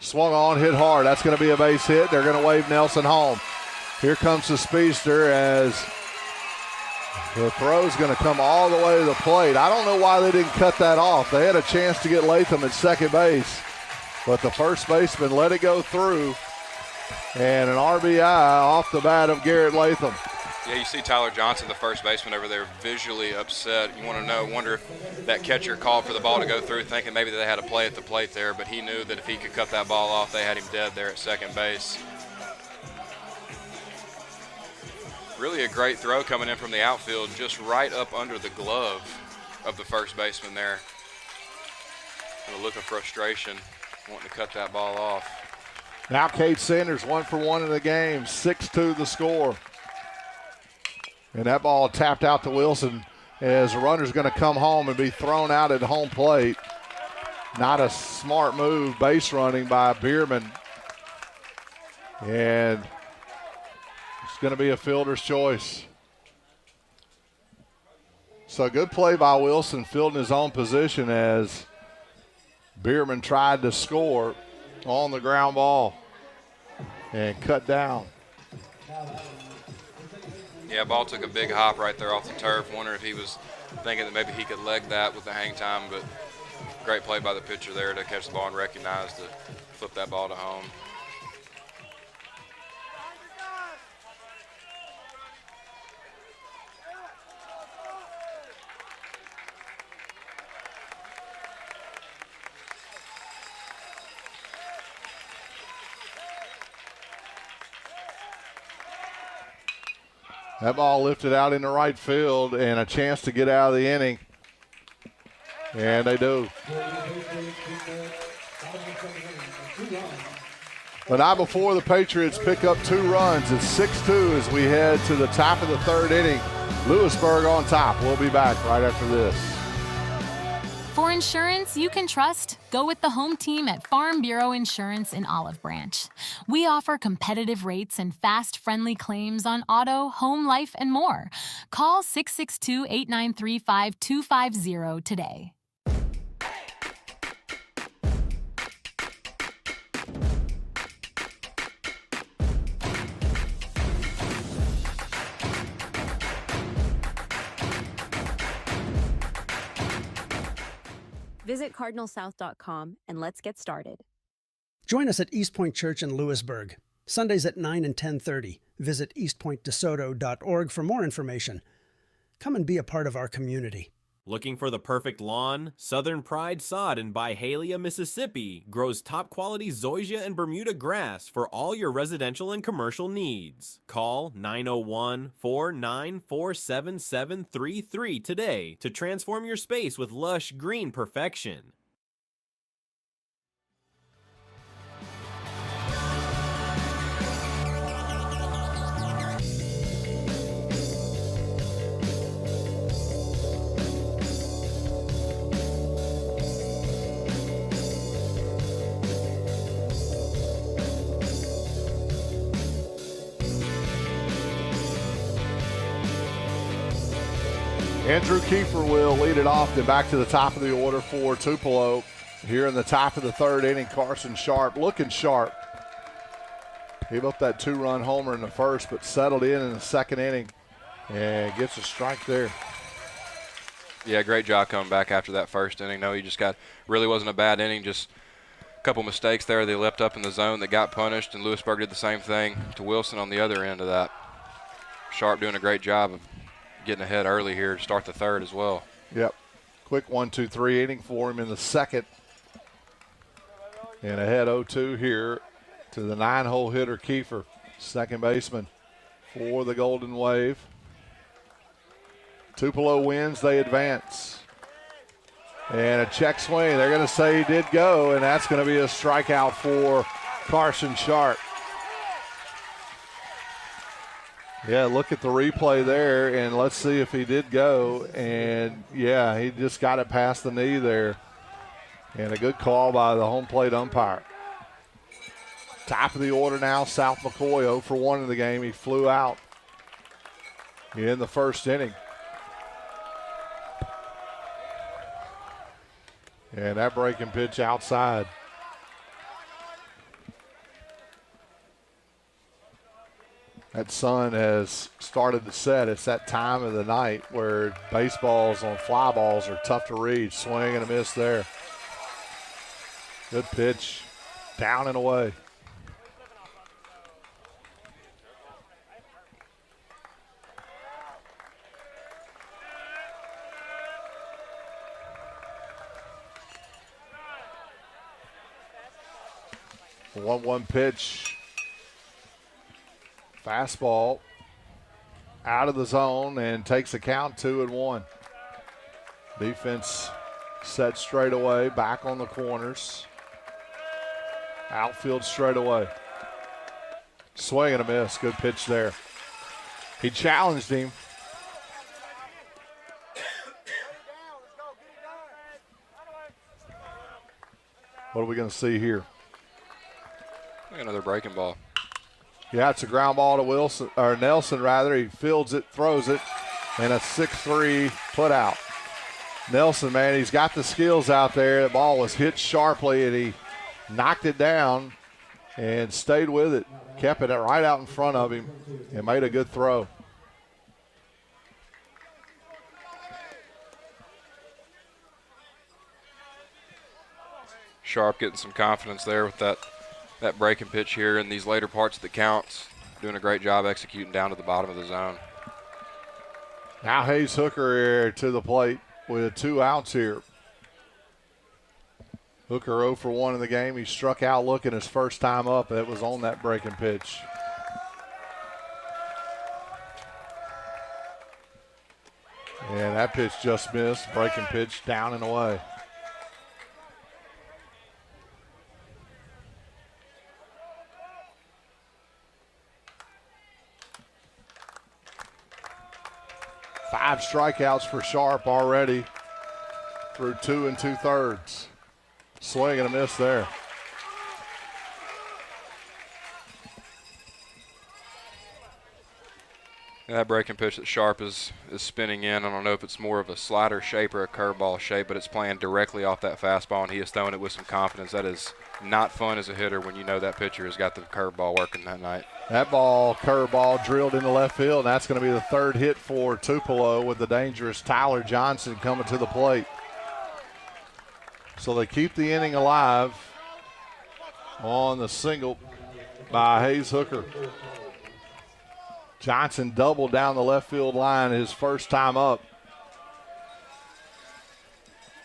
Swung on, hit hard. That's going to be a base hit. They're going to wave Nelson home. Here comes the speedster as the throw's going to come all the way to the plate. I don't know why they didn't cut that off. They had a chance to get Latham at second base, but the first baseman let it go through, and an RBI off the bat of Garrett Latham. Yeah, you see Tyler Johnson, the first baseman over there, visually upset. You want to wonder if that catcher called for the ball to go through, thinking maybe they had a play at the plate there, but he knew that if he could cut that ball off, they had him dead there at second base. Really a great throw coming in from the outfield, just right up under the glove of the first baseman there. And a look of frustration, wanting to cut that ball off. Now Cade Sanders 1 for 1 in the game, 6-2 the score. And that ball tapped out to Wilson as the runner's going to come home and be thrown out at home plate. Not a smart move, base running by Bierman. And it's going to be a fielder's choice. So good play by Wilson, fielding his own position as Bierman tried to score on the ground ball and cut down. Yeah, ball took a big hop right there off the turf. Wonder if he was thinking that maybe he could leg that with the hang time, but great play by the pitcher there to catch the ball and recognize to flip that ball to home. That ball lifted out into right field and a chance to get out of the inning. And they do. But not before the Patriots pick up 2 runs. It's 6-2 as we head to the top of the 3rd inning. Lewisburg on top. We'll be back right after this. For insurance you can trust, go with the home team at Farm Bureau Insurance in Olive Branch. We offer competitive rates and fast, friendly claims on auto, home, life, and more. Call 662-893-5250 today. Visit cardinalsouth.com and let's get started. Join us at East Point Church in Lewisburg, Sundays at 9 and 10:30. Visit eastpointdesoto.org for more information. Come and be a part of our community. Looking for the perfect lawn? Southern Pride Sod in Byhalia, Mississippi grows top-quality zoysia and Bermuda grass for all your residential and commercial needs. Call 901-494-7733 today to transform your space with lush green perfection. Andrew Kiefer will lead it off, then back to the top of the order for Tupelo. Here in the top of the 3rd inning, Carson Sharp looking sharp. Gave up that 2-run homer in the first, but settled in the 2nd inning and gets a strike there. Yeah, great job coming back after that first inning. No, he just really wasn't a bad inning, just a couple mistakes there. They leapt up in the zone that got punished, and Lewisburg did the same thing to Wilson on the other end of that. Sharp doing a great job of getting ahead early here to start the 3rd as well. Yep. Quick 1-2-3 inning for him in the 2nd. And ahead 0-2 here to the 9-hole hitter Kiefer, second baseman for the Golden Wave. Tupelo wins, they advance. And a check swing. They're going to say he did go, and that's going to be a strikeout for Carson Sharp. Yeah, look at the replay there, and let's see if he did go. And, yeah, he just got it past the knee there. And a good call by the home plate umpire. Top of the order now, South McCoy 0 for 1 in the game. He flew out in the 1st inning. And that breaking pitch outside. That sun has started to set. It's that time of the night where baseballs on fly balls are tough to read. Swing and a miss there. Good pitch. Down and away. The 1-1 pitch. Fastball. out of the zone and takes a count 2-1. Defense set straight away, back on the corners. Outfield straight away. Swing and a miss. Good pitch there. He challenged him. What are we going to see here? Another breaking ball. Yeah, it's a ground ball to Wilson, or Nelson rather. He fields it, throws it, and a 6-3 put out. Nelson, man, he's got the skills out there. The ball was hit sharply, and he knocked it down and stayed with it. Kept it right out in front of him and made a good throw. Sharp getting some confidence there with that breaking pitch here in these later parts of the counts. Doing a great job executing down to the bottom of the zone. Now Hayes Hooker here to the plate with 2 outs here. Hooker 0 for 1 in the game. He struck out looking his first time up. That was on that breaking pitch. And that pitch just missed. Breaking pitch down and away. Five strikeouts for Sharp already through 2 2/3. Swing and a miss there. That breaking pitch that Sharp is spinning in, I don't know if it's more of a slider shape or a curveball shape, but it's playing directly off that fastball, and he is throwing it with some confidence. That is not fun as a hitter when you know that pitcher has got the curveball working that night. That ball, curveball, drilled into left field, and that's going to be the 3rd hit for Tupelo with the dangerous Tyler Johnson coming to the plate. So they keep the inning alive on the single by Hayes Hooker. Johnson doubled down the left field line his first time up.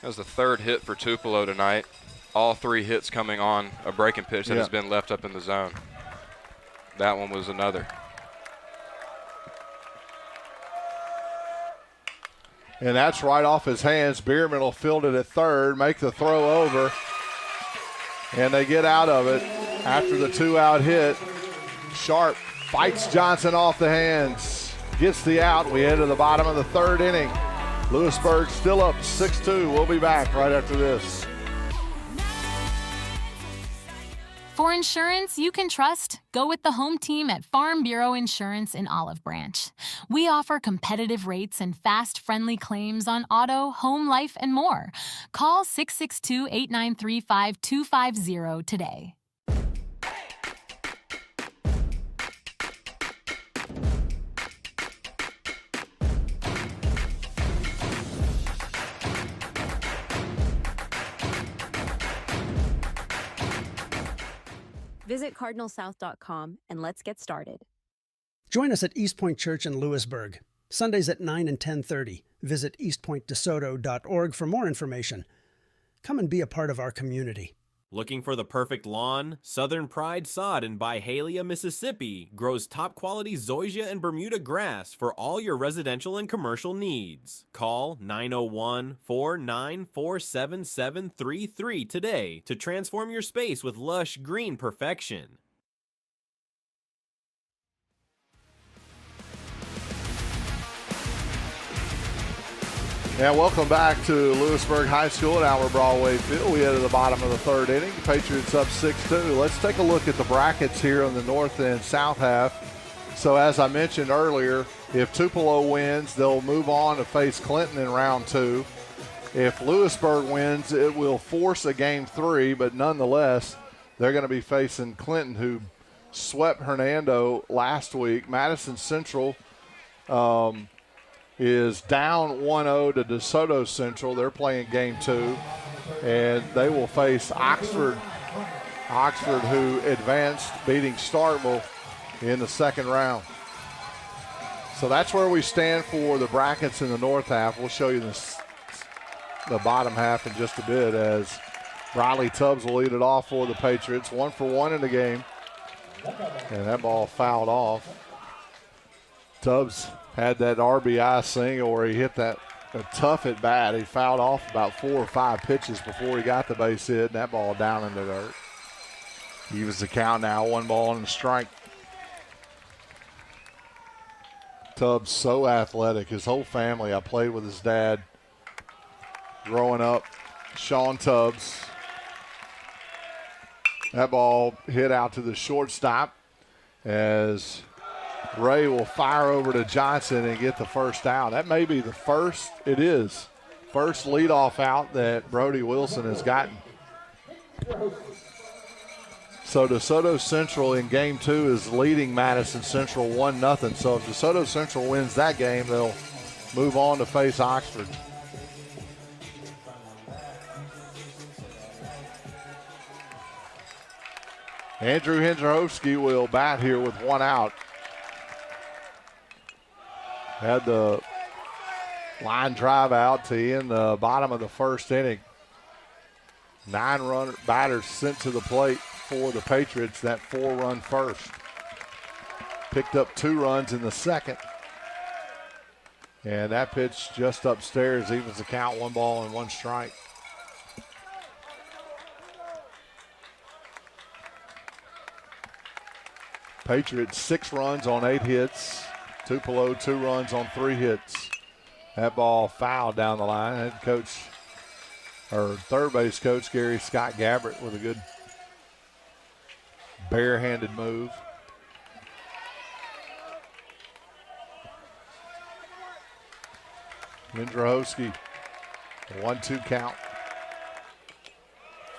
That was the 3rd hit for Tupelo tonight. All 3 hits coming on a breaking pitch that has been left up in the zone. That one was another. And that's right off his hands. Bierman will field it at 3rd, make the throw over, and they get out of it after the 2-out hit. Sharp fights Johnson off the hands, gets the out. We head to the bottom of the 3rd inning. Lewisburg still up 6-2. We'll be back right after this. For insurance you can trust, go with the home team at Farm Bureau Insurance in Olive Branch. We offer competitive rates and fast, friendly claims on auto, home, life, and more. Call 662-893-5250 today. Visit cardinalsouth.com and let's get started. Join us at East Point Church in Lewisburg, Sundays at 9 and 10:30. Visit eastpointdesoto.org for more information. Come and be a part of our community. Looking for the perfect lawn? Southern Pride Sod in Byhalia, Mississippi grows top-quality zoysia and Bermuda grass for all your residential and commercial needs. Call 901-494-7733 today to transform your space with lush green perfection. Yeah, welcome back to Lewisburg High School at our Broadway field. We head to the bottom of the 3rd inning. The Patriots up 6-2. Let's take a look at the brackets here on the north and south half. So as I mentioned earlier, if Tupelo wins, they'll move on to face Clinton in round 2. If Lewisburg wins, it will force a game 3, but nonetheless, they're going to be facing Clinton, who swept Hernando last week. Madison Central is down 1-0 to DeSoto Central. They're playing game 2, and they will face Oxford. Oxford, who advanced, beating Starkville in the 2nd round. So that's where we stand for the brackets in the north half. We'll show you the bottom half in just a bit, as Riley Tubbs will lead it off for the Patriots. 1 for 1 in the game, and that ball fouled off. Tubbs had that RBI single where he hit that tough at bat. He fouled off about 4 or 5 pitches before he got the base hit, and that ball down in the dirt. Evens the count now, 1 ball and a strike. Tubbs so athletic. His whole family, I played with his dad growing up, Sean Tubbs. That ball hit out to the shortstop as Ray will fire over to Johnson and get the first out. That may be the first, it is, first leadoff out that Brody Wilson has gotten. So DeSoto Central in game 2 is leading Madison Central 1-0. So if DeSoto Central wins that game, they'll move on to face Oxford. Andrew Hendrowski will bat here with 1 out. Had the line drive out to end the bottom of the first inning. 9 batters sent to the plate for the Patriots, that 4-run first. Picked up 2 runs in the second. And that pitch just upstairs evens the count, 1 ball and 1 strike. Patriots 6 runs on 8 hits. Tupelo 2 runs on 3 hits. That ball fouled down the line. Head coach, or third base coach, Gary Scott Gabbert with a good barehanded move. Hendrowski, 1-2 count.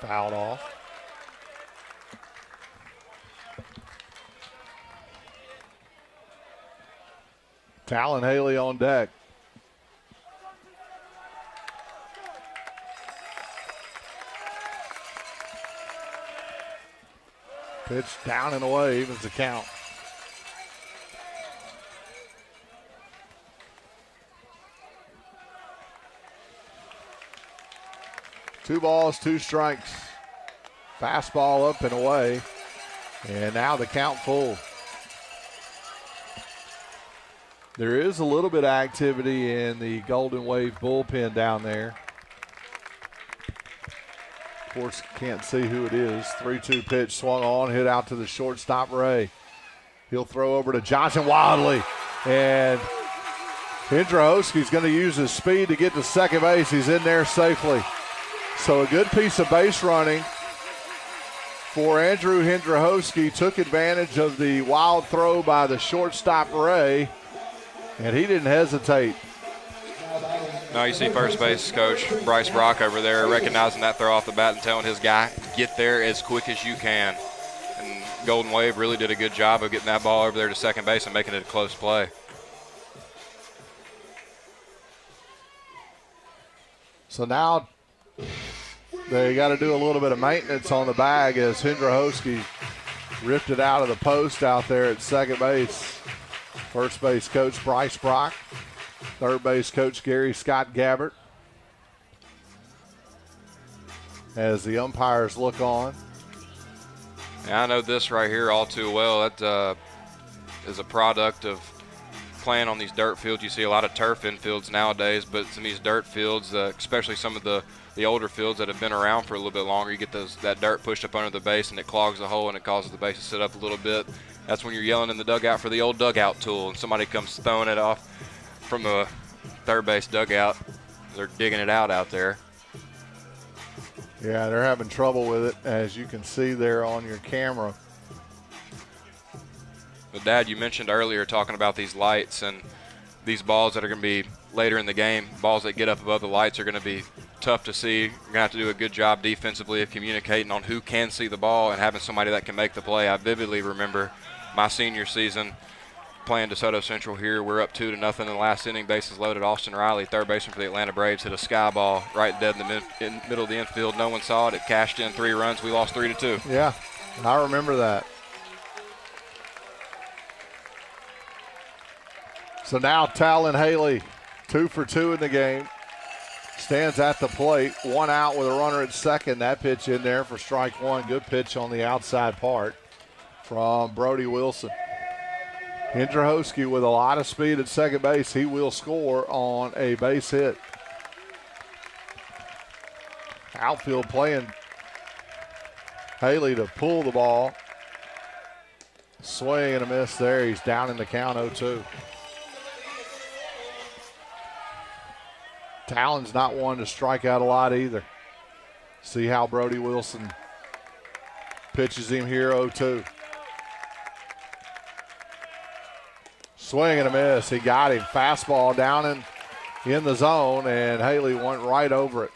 Fouled off. Talon Haley on deck. Pitch down and away, evens the count. Two balls, 2 strikes. Fastball up and away. And now the count full. There is a little bit of activity in the Golden Wave bullpen down there. Of course, can't see who it is. 3-2 pitch swung on, hit out to the shortstop, Ray. He'll throw over to Johnson wildly. And Hendrowski's going to use his speed to get to second base. He's in there safely. So a good piece of base running for Andrew Hendrowski. Took advantage of the wild throw by the shortstop, Ray. And he didn't hesitate. No, you see first base coach Bryce Brock over there recognizing that throw off the bat and telling his guy, get there as quick as you can. And Golden Wave really did a good job of getting that ball over there to second base and making it a close play. So now they got to do a little bit of maintenance on the bag as Hendrowski ripped it out of the post out there at second base. First base coach Bryce Brock. Third base coach Gary Scott Gabbert. As the umpires look on. Yeah, I know this right here all too well. That is a product of playing on these dirt fields. You see a lot of turf infields nowadays, but some of these dirt fields, especially some of the older fields that have been around for a little bit longer, you get that dirt pushed up under the base and it clogs the hole and it causes the base to sit up a little bit. That's when you're yelling in the dugout for the old dugout tool and somebody comes throwing it off from the third base dugout. They're digging it out there. Yeah, they're having trouble with it, as you can see there on your camera. But Dad, you mentioned earlier talking about these lights and these balls that are going to be later in the game, balls that get up above the lights are going to be tough to see. You're going to have to do a good job defensively of communicating on who can see the ball and having somebody that can make the play. I vividly remember my senior season playing DeSoto Central here. We're up 2-0 in the last inning, bases loaded. Austin Riley, third baseman for the Atlanta Braves, hit a sky ball right dead in the middle of the infield. No one saw it. It cashed in 3 runs. We lost 3-2. Yeah, I remember that. So now Talon Haley, 2 for 2 in the game. Stands at the plate, 1 out with a runner at second. That pitch in there for strike 1. Good pitch on the outside part from Brody Wilson. Hindrahoski with a lot of speed at second base. He will score on a base hit. Outfield playing Haley to pull the ball. Swing and a miss there. He's down in the count 0-2. Talon's not one to strike out a lot either. See how Brody Wilson pitches him here 0-2. Swing and a miss. He got him. Fastball down in the zone, and Haley went right over it.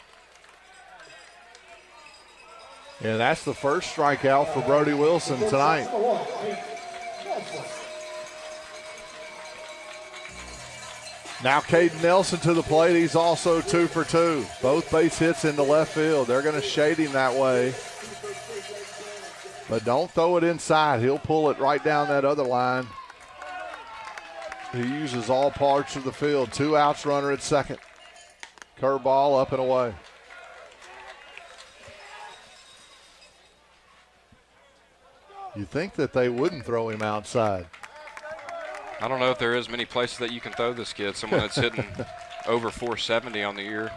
And that's the first strikeout for Brody Wilson tonight. Now Caden Nelson to the plate. He's also 2 for 2. Both base hits into left field. They're going to shade him that way. But don't throw it inside. He'll pull it right down that other line. He uses all parts of the field. 2 outs, runner at second. Curveball up and away. You think that they wouldn't throw him outside. I don't know if there is many places that you can throw this kid. Someone that's hitting over 470 on the year.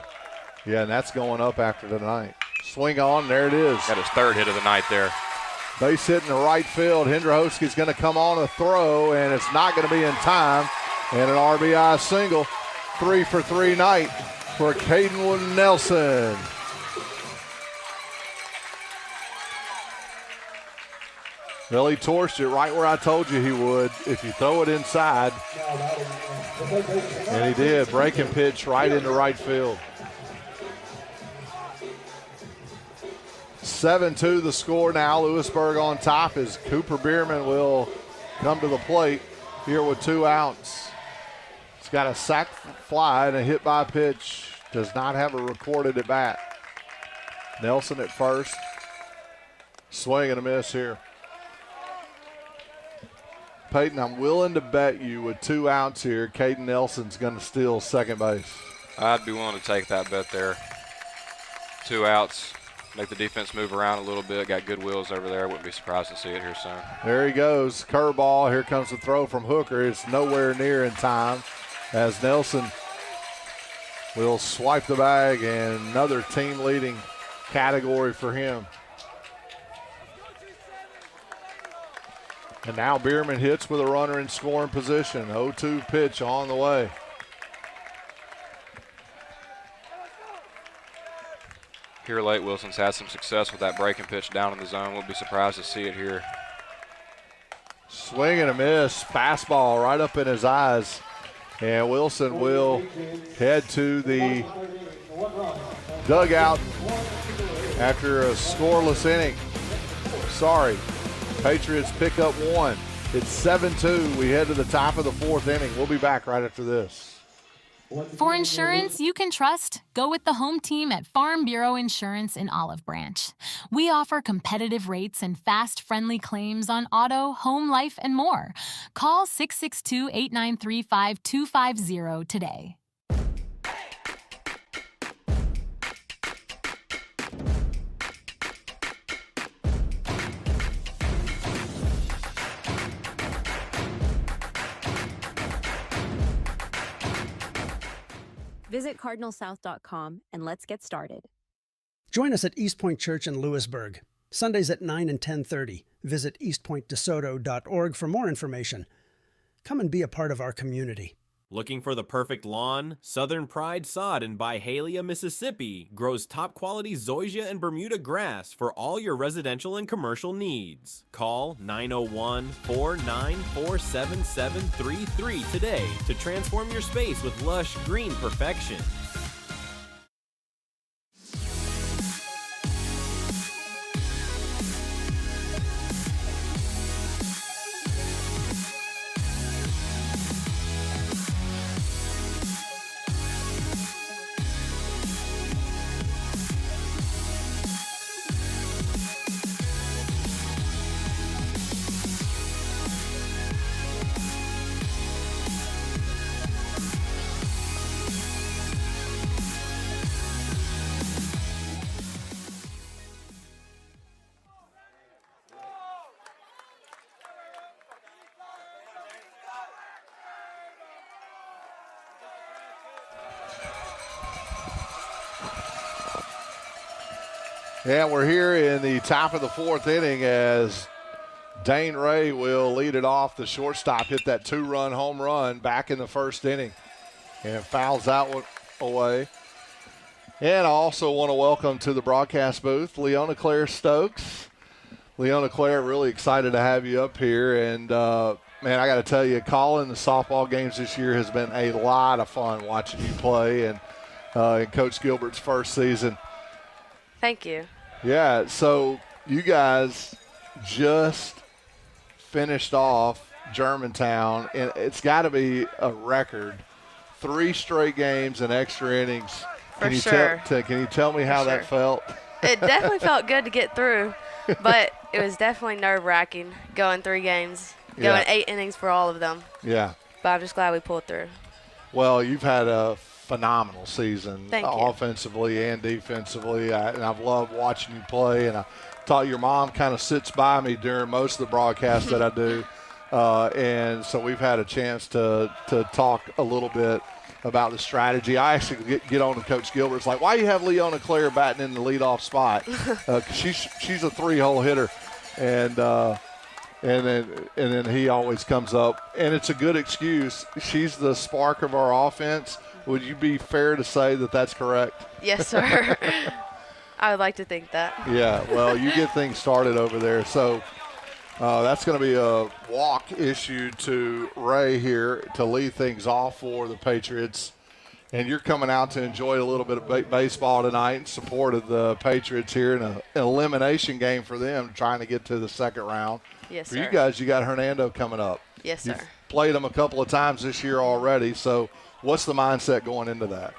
Yeah, and that's going up after tonight. Swing on, there it is. Got his 3rd hit of the night there. Base hit in the right field. Hindrahoski's going to come on a throw, and it's not going to be in time. And an RBI single. 3 for 3 night for Caden Nelson. Well, he torched it right where I told you he would if you throw it inside. And he did. Breaking pitch right into right field. 7-2 the score now. Lewisburg on top as Cooper Bierman will come to the plate here with 2 outs. He's got a sac fly and a hit by pitch. Does not have a recorded at bat. Nelson at first. Swing and a miss here. Peyton, I'm willing to bet you with 2 outs here, Caden Nelson's going to steal second base. I'd be willing to take that bet there. 2 outs, make the defense move around a little bit. Got good wheels over there. Wouldn't be surprised to see it here soon. There he goes. Curveball. Here comes the throw from Hooker. It's nowhere near in time as Nelson will swipe the bag, and another team-leading category for him. And now Bierman hits with a runner in scoring position. 0-2 pitch on the way. Here late, Wilson's had some success with that breaking pitch down in the zone. We'll be surprised to see it here. Swing and a miss. Fastball right up in his eyes. And Wilson will head to the dugout after a scoreless inning. Sorry. Patriots pick up 1. It's 7-2. We head to the top of the 4th inning. We'll be back right after this. For insurance you can trust, go with the home team at Farm Bureau Insurance in Olive Branch. We offer competitive rates and fast, friendly claims on auto, home, life, and more. Call 662-893-5250 today. Visit cardinalsouth.com and let's get started. Join us at East Point Church in Lewisburg, Sundays at 9 and 10:30. Visit eastpointdesoto.org for more information. Come and be a part of our community. Looking for the perfect lawn? Southern Pride Sod in Byhalia, Mississippi grows top-quality zoysia and Bermuda grass for all your residential and commercial needs. Call 901-494-7733 today to transform your space with lush green perfection. Yeah, we're here in the top of the fourth inning as Dane Ray will lead it off. The shortstop hit that 2-run home run back in the first inning and fouls that one away. And I also want to welcome to the broadcast booth Leona Claire Stokes. Leona Claire, really excited to have you up here. And, man, I got to tell you, calling the softball games this year has been a lot of fun watching you play and in Coach Gilbert's first season. Thank you. Yeah, so you guys just finished off Germantown, and it's got to be a record. 3 straight games and extra innings. For sure. Can you tell me how that felt? It definitely felt good to get through, but it was definitely nerve-wracking going 3 games, going 8 innings for all of them. Yeah. But I'm just glad we pulled through. Well, you've had a phenomenal season offensively and defensively, and I've loved watching you play. And I thought your mom kind of sits by me during most of the broadcasts that I do, and so we've had a chance to talk a little bit about the strategy. I actually get on to Coach Gilbert. It's like, why do you have Leona Claire batting in the leadoff spot? 'Cause she's a 3-hole hitter, and then he always comes up, and it's a good excuse. She's the spark of our offense. Would you be fair to say that that's correct? Yes, sir. I would like to think that. Yeah, well, you get things started over there. So that's going to be a walk issued to Ray here to lead things off for the Patriots. And you're coming out to enjoy a little bit of baseball tonight in support of the Patriots here in an elimination game for them, trying to get to the second round. Yes, for sir. you guys, you got Hernando coming up. Yes, sir. You've played them a couple of times this year already. So what's the mindset going into that?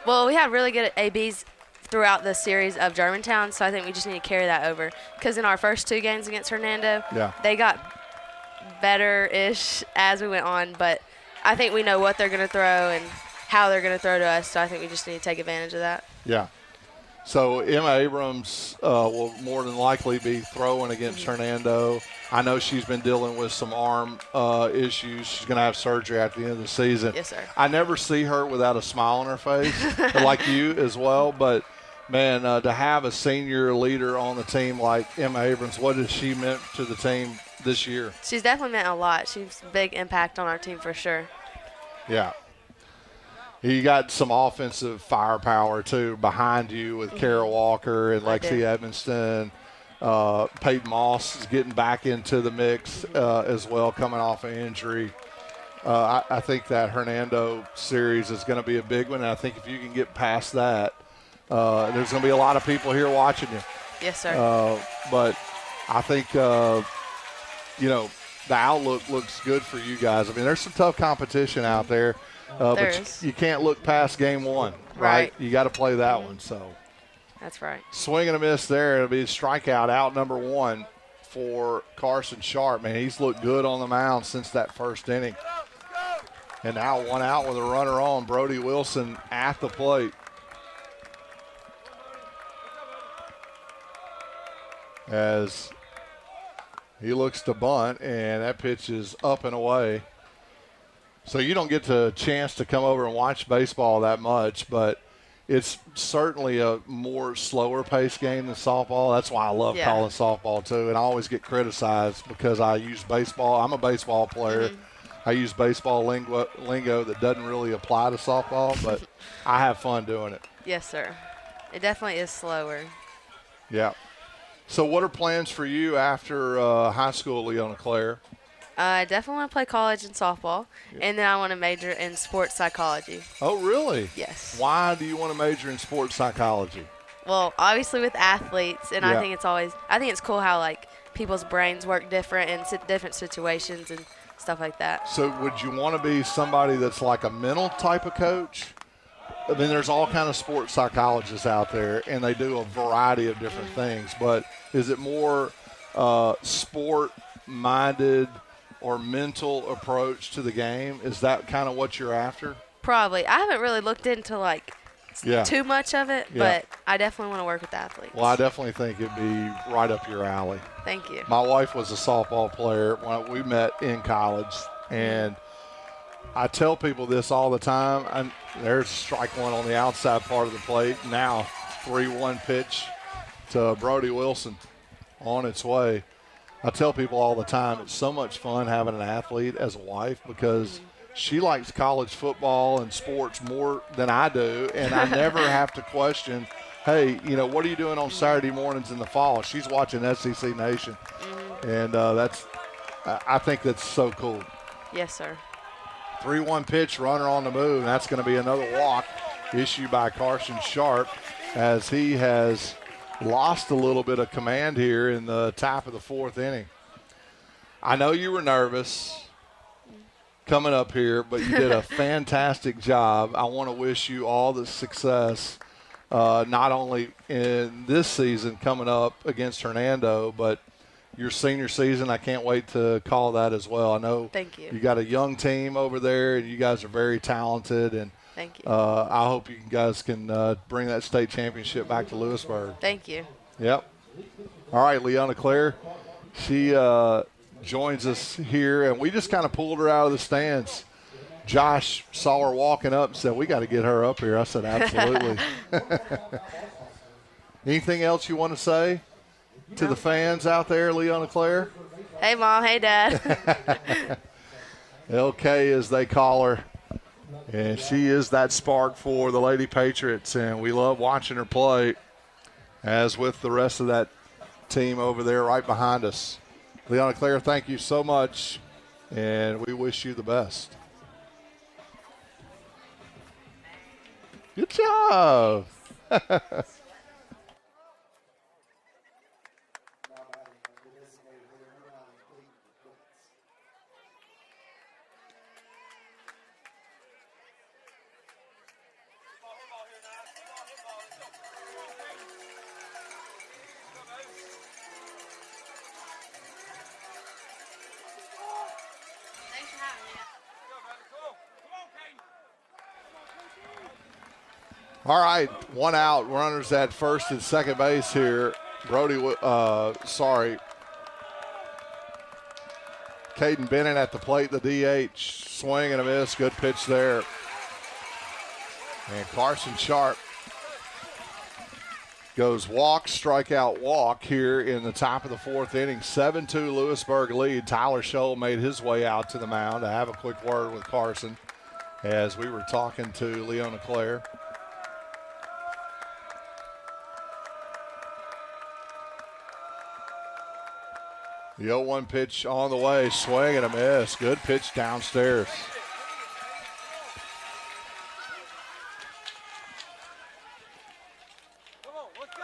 Well, we had really good ABs throughout the series of Germantown, so I think we just need to carry that over. Because in our first 2 games against Hernando, they got better-ish as we went on, but I think we know what they're going to throw and how they're going to throw to us, so I think we just need to take advantage of that. Yeah. So Emma Abrams will more than likely be throwing against Hernando. I know she's been dealing with some arm issues. She's going to have surgery at the end of the season. Yes, sir. I never see her without a smile on her face, like you as well. But, man, to have a senior leader on the team like Emma Abrams, what has she meant to the team this year? She's definitely meant a lot. She's a big impact on our team for sure. Yeah. You got some offensive firepower, too, behind you with Kara Walker and Lexi Evanston. Peyton Moss is getting back into the mix as well, coming off an injury. I think that Hernando series is going to be a big one, and I think if you can get past that, there's going to be a lot of people here watching you. Yes, sir. But I think, the outlook looks good for you guys. I mean, there's some tough competition out there. But you can't look past game 1, right? You got to play that one. So that's right. Swing and a miss there. It'll be a strikeout, out number 1 for Carson Sharp. Man, he's looked good on the mound since that first inning. And now 1 out with a runner on. Brody Wilson at the plate. As he looks to bunt, and that pitch is up and away. So you don't get the chance to come over and watch baseball that much, but it's certainly a more slower-paced game than softball. That's why I love calling softball, too, and I always get criticized because I use baseball. I'm a baseball player. I use baseball lingo that doesn't really apply to softball, but I have fun doing it. Yes, sir. It definitely is slower. Yeah. So what are plans for you after high school, Leona Claire? I definitely want to play college in softball, and then I want to major in sports psychology. Oh, really? Yes. Why do you want to major in sports psychology? Well, obviously with athletes, and I think it's cool how, like, people's brains work different in different situations and stuff like that. So would you want to be somebody that's like a mental type of coach? I mean, there's all kind of sports psychologists out there, and they do a variety of different things, but is it more sport-minded or mental approach to the game? Is that kind of what you're after? Probably. I haven't really looked into too much of it, but I definitely want to work with athletes. Well, I definitely think it'd be right up your alley. Thank you. My wife was a softball player when we met in college, and I tell people this all the time. There's strike 1 on the outside part of the plate. Now 3-1 pitch to Brody Wilson on its way. I tell people all the time, it's so much fun having an athlete as a wife because she likes college football and sports more than I do, and I never have to question, hey, you know, what are you doing on Saturday mornings in the fall? She's watching SEC Nation, and I think that's so cool. Yes, sir. 3-1 pitch, runner on the move. That's going to be another walk issued by Carson Sharp as he has lost a little bit of command here in the top of the fourth inning. I know you were nervous coming up here, but you did a fantastic job. I want to wish you all the success, not only in this season coming up against Hernando, but your senior season. I can't wait to call that as well. I know Thank you. You got a young team over there, and you guys are very talented, and Thank you. I hope you guys can bring that state championship back to Lewisburg. Thank you. Yep. All right, Leona Claire, she joins us here, and we just kind of pulled her out of the stands. Josh saw her walking up and said, we got to get her up here. I said, absolutely. Anything else you want to say to the fans out there, Leona Claire? Hey, Mom. Hey, Dad. LK, as they call her. And she is that spark for the Lady Patriots, and we love watching her play, as with the rest of that team over there right behind us. Leona Claire, thank you so much, and we wish you the best. Good job. All right, one out, runners at first and second base here. Caden Bennett at the plate, the DH, swing and a miss, good pitch there. And Carson Sharp goes walk, strikeout, walk here in the top of the fourth inning. 7-2 Lewisburg lead. Tyler Scholl made his way out to the mound to have a quick word with Carson as we were talking to Leona Claire. The 0-1 pitch on the way, swing and a miss. Good pitch downstairs. Come on, let's go.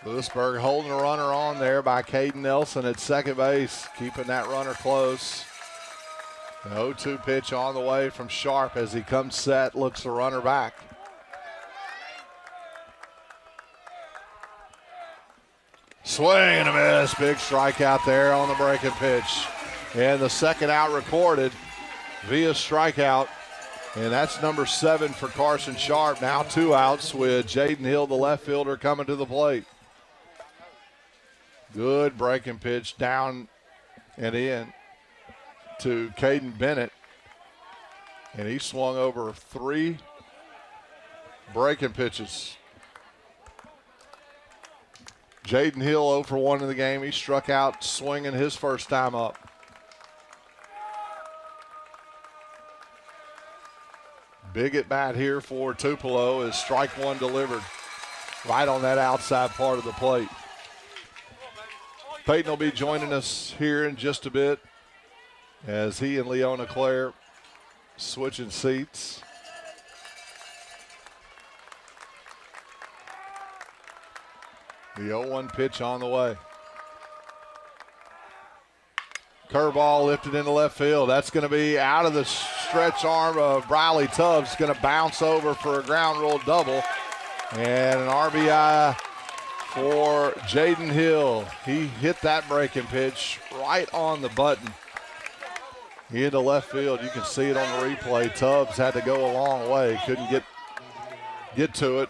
Lewisburg holding a runner on there by Caden Nelson at second base, keeping that runner close. The 0-2 pitch on the way from Sharp as he comes set, looks the runner back. Swing and a miss. Big strikeout there on the breaking pitch. And the second out recorded via strikeout. And that's number 7 for Carson Sharp. Now 2 outs with Jaden Hill, the left fielder, coming to the plate. Good breaking pitch down and in to Caden Bennett, and he swung over 3 breaking pitches. Jaden Hill 0 for 1 in the game. He struck out swinging his first time up. Big at bat here for Tupelo as strike 1 delivered right on that outside part of the plate. Peyton will be joining us here in just a bit as he and Leona Claire switching seats. The 0-1 pitch on the way. Curveball lifted into left field. That's going to be out of the stretch arm of Briley Tubbs. Going to bounce over for a ground rule double. And an RBI for Jaden Hill. He hit that breaking pitch right on the button. Into left field. You can see it on the replay. Tubbs had to go a long way. Couldn't get to it.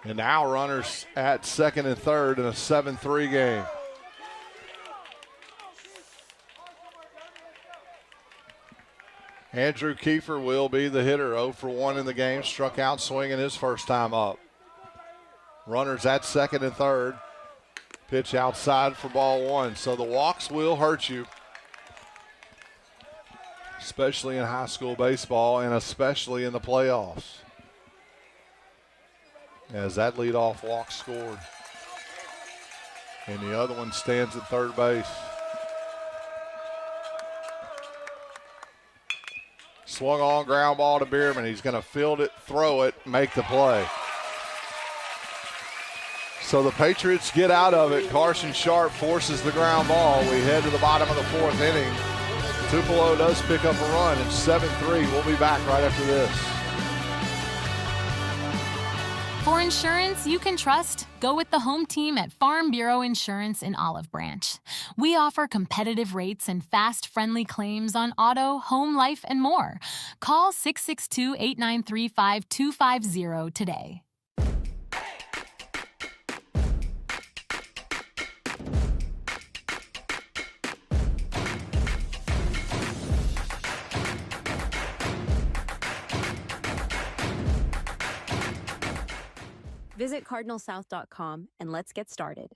And now runners at second and third in a 7-3 game. Andrew Kiefer will be the hitter, 0 for 1 in the game, struck out swinging his first time up. Runners at second and third. Pitch outside for ball one. So the walks will hurt you, especially in high school baseball and especially in the playoffs, as that leadoff walk scored. And the other one stands at third base. Swung on, ground ball to Bierman. He's going to field it, throw it, make the play. So the Patriots get out of it. Carson Sharp forces the ground ball. We head to the bottom of the fourth inning. Tupelo does pick up a run. It's 7-3. We'll be back right after this. For insurance you can trust, go with the home team at Farm Bureau Insurance in Olive Branch. We offer competitive rates and fast, friendly claims on auto, home, life, and more. Call 662-893-5250 today. Visit cardinalsouth.com and let's get started.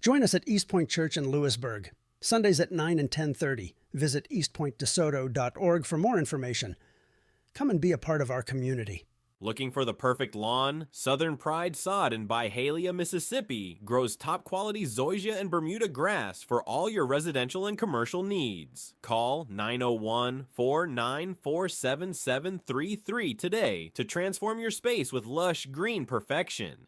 Join us at East Point Church in Lewisburg, Sundays at 9 and 10:30. Visit eastpointdesoto.org for more information. Come and be a part of our community. Looking for the perfect lawn? Southern Pride Sod in Byhalia, Mississippi grows top-quality zoysia and Bermuda grass for all your residential and commercial needs. Call 901-494-7733 today to transform your space with lush green perfection.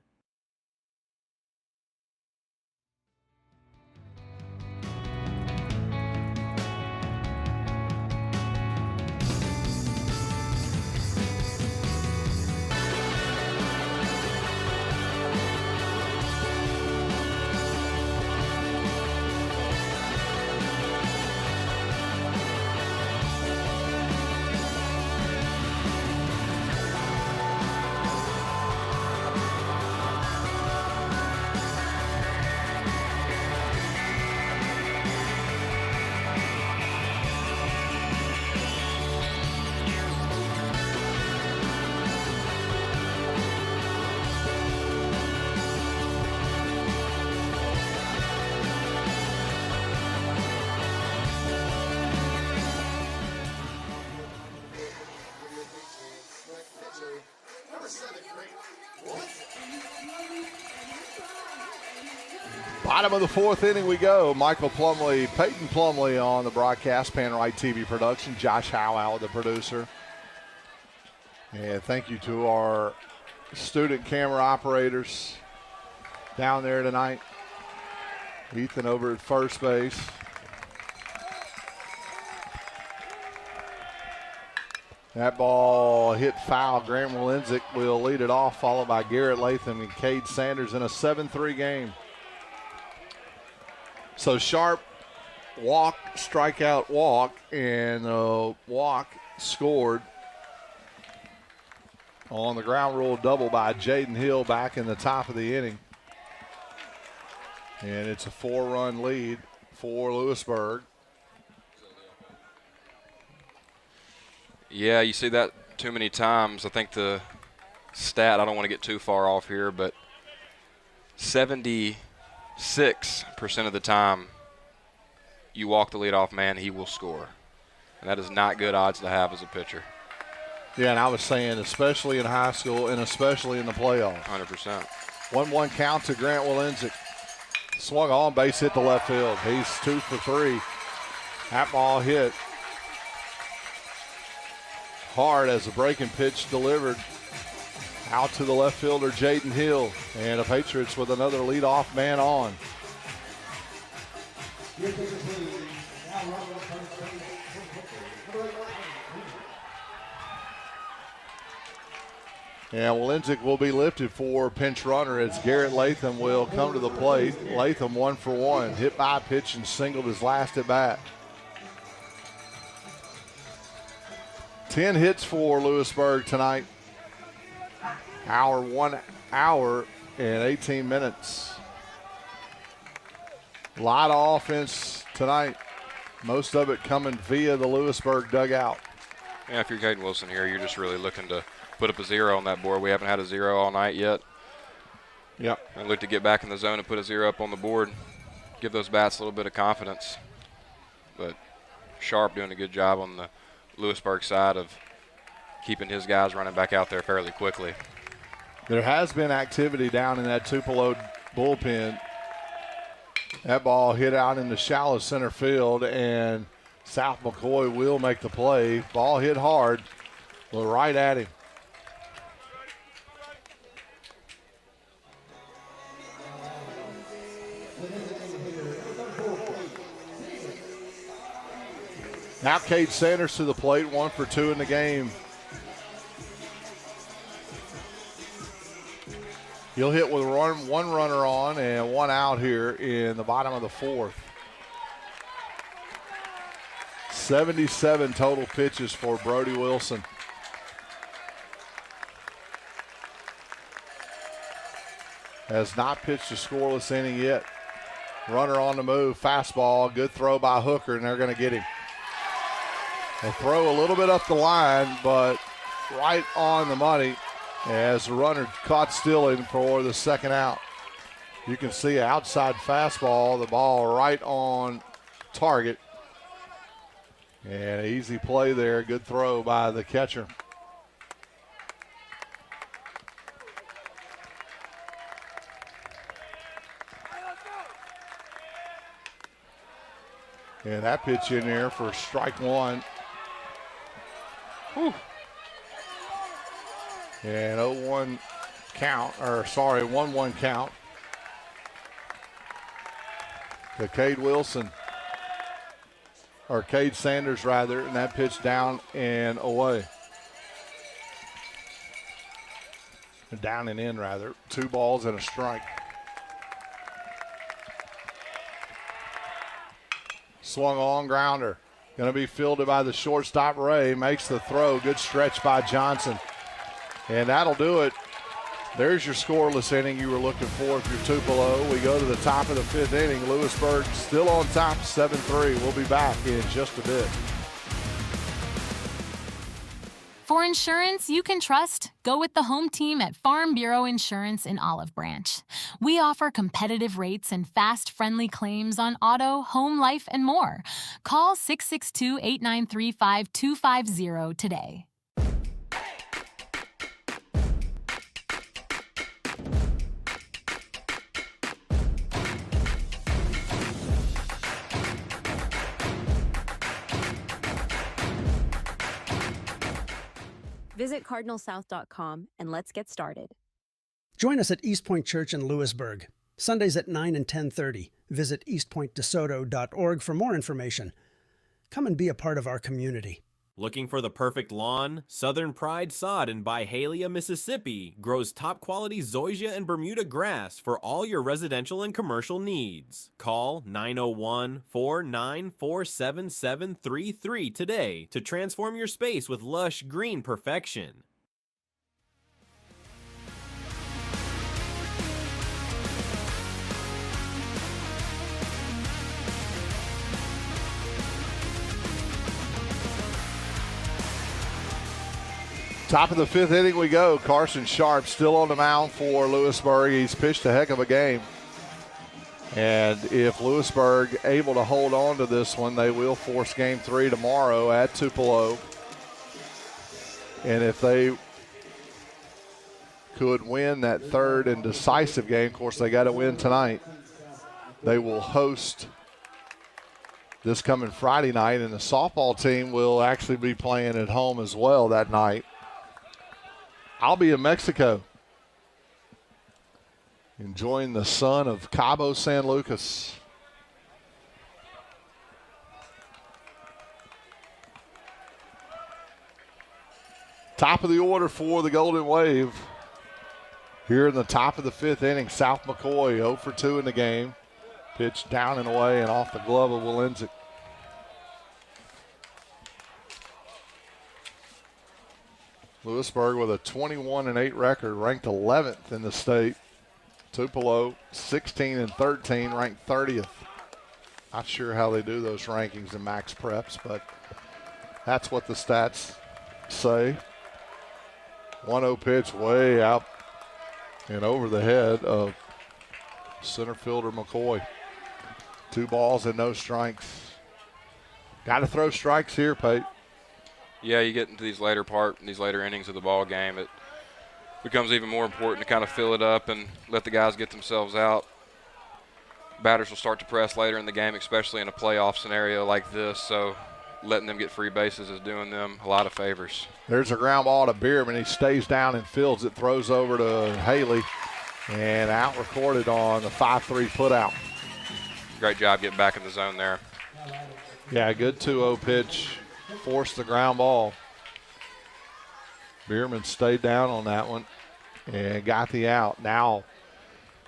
Bottom of the fourth inning we go. Michael Plumley, Peyton Plumley on the broadcast, PanRight TV production, Josh Howell, the producer. And thank you to our student camera operators down there tonight. Ethan over at first base. That ball hit foul. Grant Walenzik will lead it off, followed by Garrett Latham and Cade Sanders in a 7-3 game. So Sharp, walk, strikeout, walk, and walk scored on the ground rule double by Jaden Hill back in the top of the inning. And it's a 4-run lead for Lewisburg. Yeah, you see that too many times. I think the stat, I don't want to get too far off here, but 76% of the time you walk the leadoff man, he will score. And that is not good odds to have as a pitcher. Yeah, and I was saying especially in high school and especially in the playoffs. 100%. 1-1 count to Grant Walenzik. Swung on, base hit to left field. He's 2 for 3. That ball hit hard as a breaking pitch delivered out to the left fielder, Jaden Hill. And the Patriots with another leadoff man on. And Walenzik will be lifted for pinch runner as Garrett Latham will come to the plate. Latham 1 for 1. Hit by pitch and singled his last at bat. 10 hits for Lewisburg tonight. Our 1 hour and 18 minutes. A lot of offense tonight. Most of it coming via the Lewisburg dugout. Yeah, if you're Caden Wilson here, you're just really looking to put up a 0 on that board. We haven't had a 0 all night yet. Yep. And look to get back in the zone and put a 0 up on the board. Give those bats a little bit of confidence. But Sharp doing a good job on the Lewisburg side of keeping his guys running back out there fairly quickly. There has been activity down in that Tupelo bullpen. That ball hit out in the shallow center field, and South McCoy will make the play. Ball hit hard, but right at him. Now Cade Sanders to the plate, 1 for 2 in the game. He'll hit with one runner on and 1 out here in the bottom of the 4th. 77 total pitches for Brody Wilson. Has not pitched a scoreless inning yet. Runner on the move, fastball, good throw by Hooker, and they're going to get him. They'll throw a little bit up the line, but right on the money as the runner caught stealing for the 2nd out. You can see outside fastball, the ball right on target. And easy play there, good throw by the catcher. And that pitch in there for strike 1. Whew. And 0-1 count, or sorry, 1-1 count to Cade Wilson, or Cade Sanders rather, and that pitch down and away. Down and in rather, 2 balls and a strike. Swung on grounder. Going to be fielded by the shortstop, Ray. Makes the throw. Good stretch by Johnson. And that'll do it. There's your scoreless inning you were looking for if you're Tupelo. We go to the top of the 5th inning. Lewisburg still on top, 7-3. We'll be back in just a bit. For insurance you can trust, go with the home team at Farm Bureau Insurance in Olive Branch. We offer competitive rates and fast, friendly claims on auto, home, life, and more. Call 662-893-5250 today. Visit cardinalsouth.com and let's get started. Join us at East Point Church in Lewisburg, Sundays at 9 and 10:30. Visit eastpointdesoto.org for more information. Come and be a part of our community. Looking for the perfect lawn? Southern Pride Sod in Byhalia, Mississippi grows top quality zoysia and Bermuda grass for all your residential and commercial needs. Call 901-494-7733 today to transform your space with lush green perfection. Top of the 5th inning we go. Carson Sharp still on the mound for Lewisburg. He's pitched a heck of a game. And if Lewisburg able to hold on to this one, they will force game 3 tomorrow at Tupelo. And if they could win that 3rd and decisive game, of course they got to win tonight, they will host this coming Friday night. And the softball team will actually be playing at home as well that night. I'll be in Mexico, enjoying the sun of Cabo San Lucas. Top of the order for the Golden Wave. Here in the top of the 5th inning, South McCoy 0 for 2 in the game. Pitch down and away and off the glove of Walenzik. Lewisburg with a 21-8 record, ranked 11th in the state. Tupelo 16-13, ranked 30th. Not sure how they do those rankings in max preps, but that's what the stats say. 1-0 pitch way out and over the head of center fielder McCoy. 2 balls and no strikes. Got to throw strikes here, Pate. Yeah, you get into these later innings of the ball game, it becomes even more important to kind of fill it up and let the guys get themselves out. Batters will start to press later in the game, especially in a playoff scenario like this, so letting them get free bases is doing them a lot of favors. There's a ground ball to Bierman. He stays down and fields it, throws over to Haley, and out recorded on the 5-3 putout. Great job getting back in the zone there. Yeah, good 2-0 pitch. Forced the ground ball. Bierman stayed down on that one and got the out. Now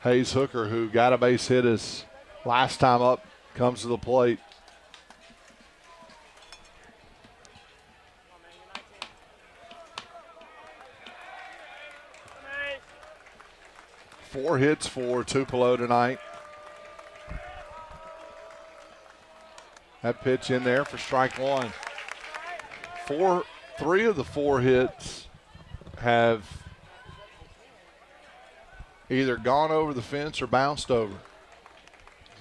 Hayes Hooker, who got a base hit his last time up, comes to the plate. Four hits for Tupelo tonight. That pitch in there for strike one. Three of the 4 hits have either gone over the fence or bounced over.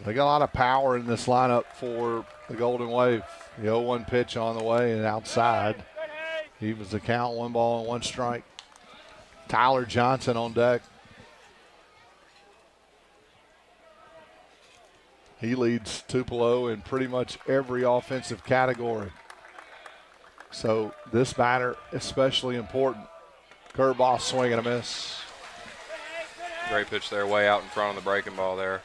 They got a lot of power in this lineup for the Golden Wave. The 0-1 pitch on the way and outside. Evens the count, 1 ball and 1 strike. Tyler Johnson on deck. He leads Tupelo in pretty much every offensive category. So this batter especially important. Curveball, swing and a miss. Great pitch there, way out in front on the breaking ball there.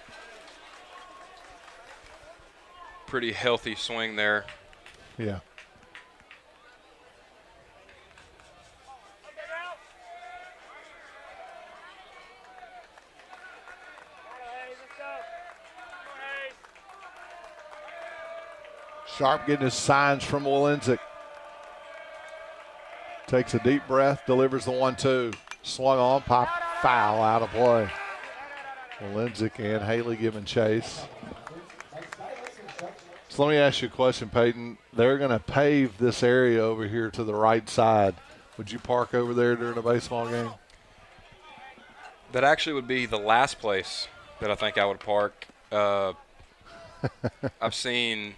Pretty healthy swing there. Yeah. Sharp getting his signs from Walenzik. Takes a deep breath, delivers the 1-2. Swung on, pop, foul, out of play. Walenzik and Haley giving chase. So let me ask you a question, Peyton. They're going to pave this area over here to the right side. Would you park over there during a baseball game? That actually would be the last place that I think I would park. I've seen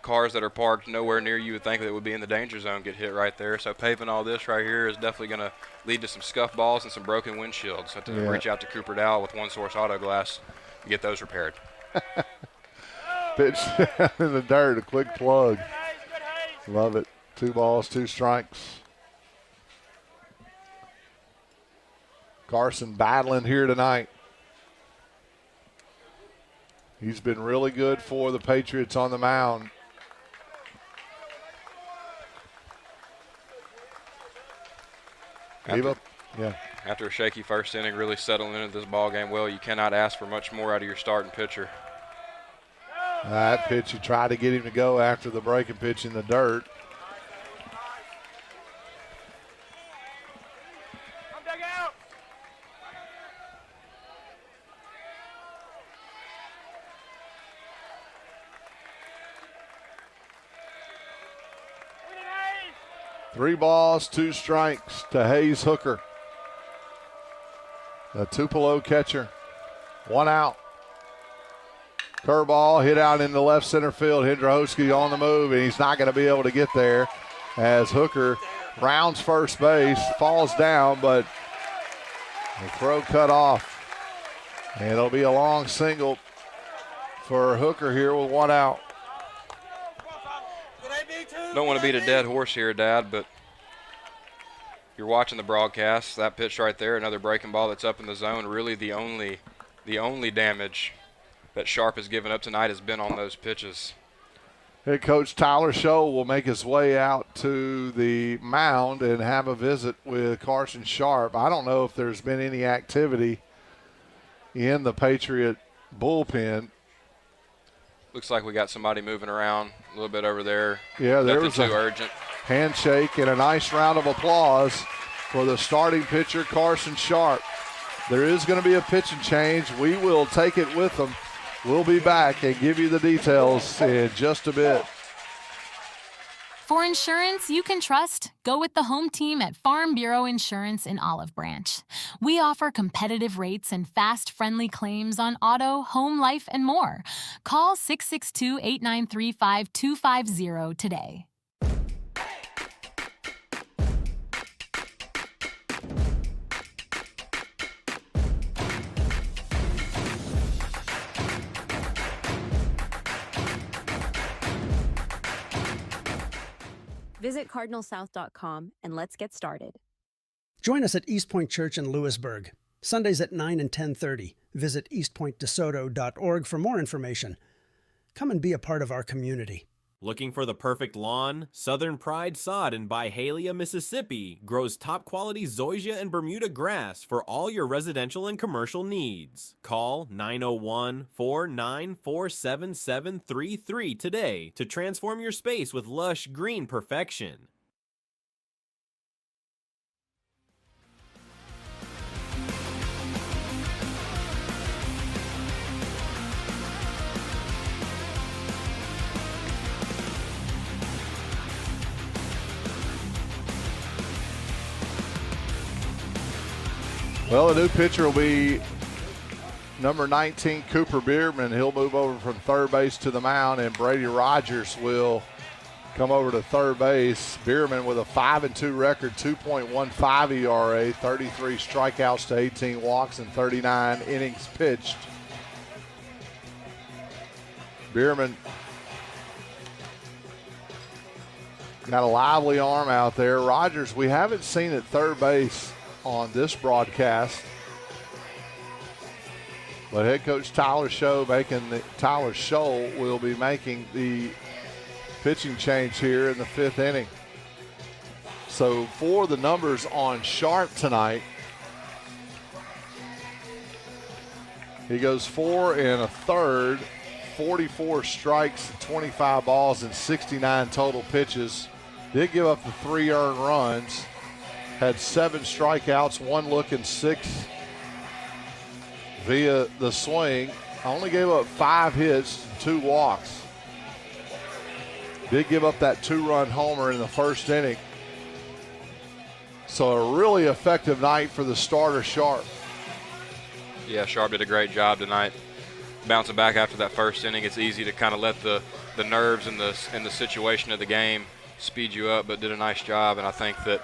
cars that are parked nowhere near you would think that would be in the danger zone get hit right there. So paving all this right here is definitely going to lead to some scuff balls and some broken windshields. So I have to reach out to Cooper Dowell with One Source Auto Glass to get those repaired. Pitch in the dirt, a quick plug. Love it. 2 balls, 2 strikes. Carson battling here tonight. He's been really good for the Patriots on the mound. After a shaky first inning, really settling into this ball game well, you cannot ask for much more out of your starting pitcher. That pitch, you try to get him to go after the breaking pitch in the dirt. Three balls, 2 strikes to Hayes Hooker. The Tupelo catcher. 1 out. Curveball hit out in the left center field. Hendrowski on the move, and he's not going to be able to get there as Hooker rounds first base, falls down, but the throw cut off. And it'll be a long single for Hooker here with 1 out. Don't want to beat a dead horse here, Dad, but you're watching the broadcast. That pitch right there, another breaking ball that's up in the zone. Really the only damage that Sharp has given up tonight has been on those pitches. Head coach Tyler Scholl will make his way out to the mound and have a visit with Carson Sharp. I don't know if there's been any activity in the Patriot bullpen. Looks like we got somebody moving around a little bit over there. Yeah, there was too urgent. handshake and a nice round of applause for the starting pitcher, Carson Sharp. There is going to be a pitching change. We will take it with them. We'll be back and give you the details in just a bit. For insurance you can trust, go with the home team at Farm Bureau Insurance in Olive Branch. We offer competitive rates and fast, friendly claims on auto, home, life, and more. Call 662-893-5250 today. Visit cardinalsouth.com and let's get started. Join us at East Point Church in Lewisburg, Sundays at 9 and 10:30. Visit eastpointdesoto.org for more information. Come and be a part of our community. Looking for the perfect lawn? Southern Pride Sod in Byhalia, Mississippi grows top-quality zoysia and Bermuda grass for all your residential and commercial needs. Call 901-494-7733 today to transform your space with lush green perfection. Well, the new pitcher will be number 19, Cooper Bierman. He'll move over from third base to the mound, and Brady Rogers will come over to third base. Bierman with a 5-2 record, 2.15 ERA, 33 strikeouts to 18 walks, and 39 innings pitched. Bierman got a lively arm out there. Rogers, we haven't seen at third base on this broadcast, but head coach Tyler Scholl will be making the pitching change here in the fifth inning. So for the numbers on Sharp tonight, he goes 4 1/3, 44 strikes, 25 balls, and 69 total pitches. Did give up the 3 earned runs. Had 7 strikeouts, 1 look, and 6 via the swing. Only gave up 5 hits, 2 walks. Did give up that 2-run homer in the first inning. So a really effective night for the starter, Sharp. Yeah, Sharp did a great job tonight. Bouncing back after that first inning, it's easy to kind of let the nerves and the situation of the game speed you up, but did a nice job, and I think that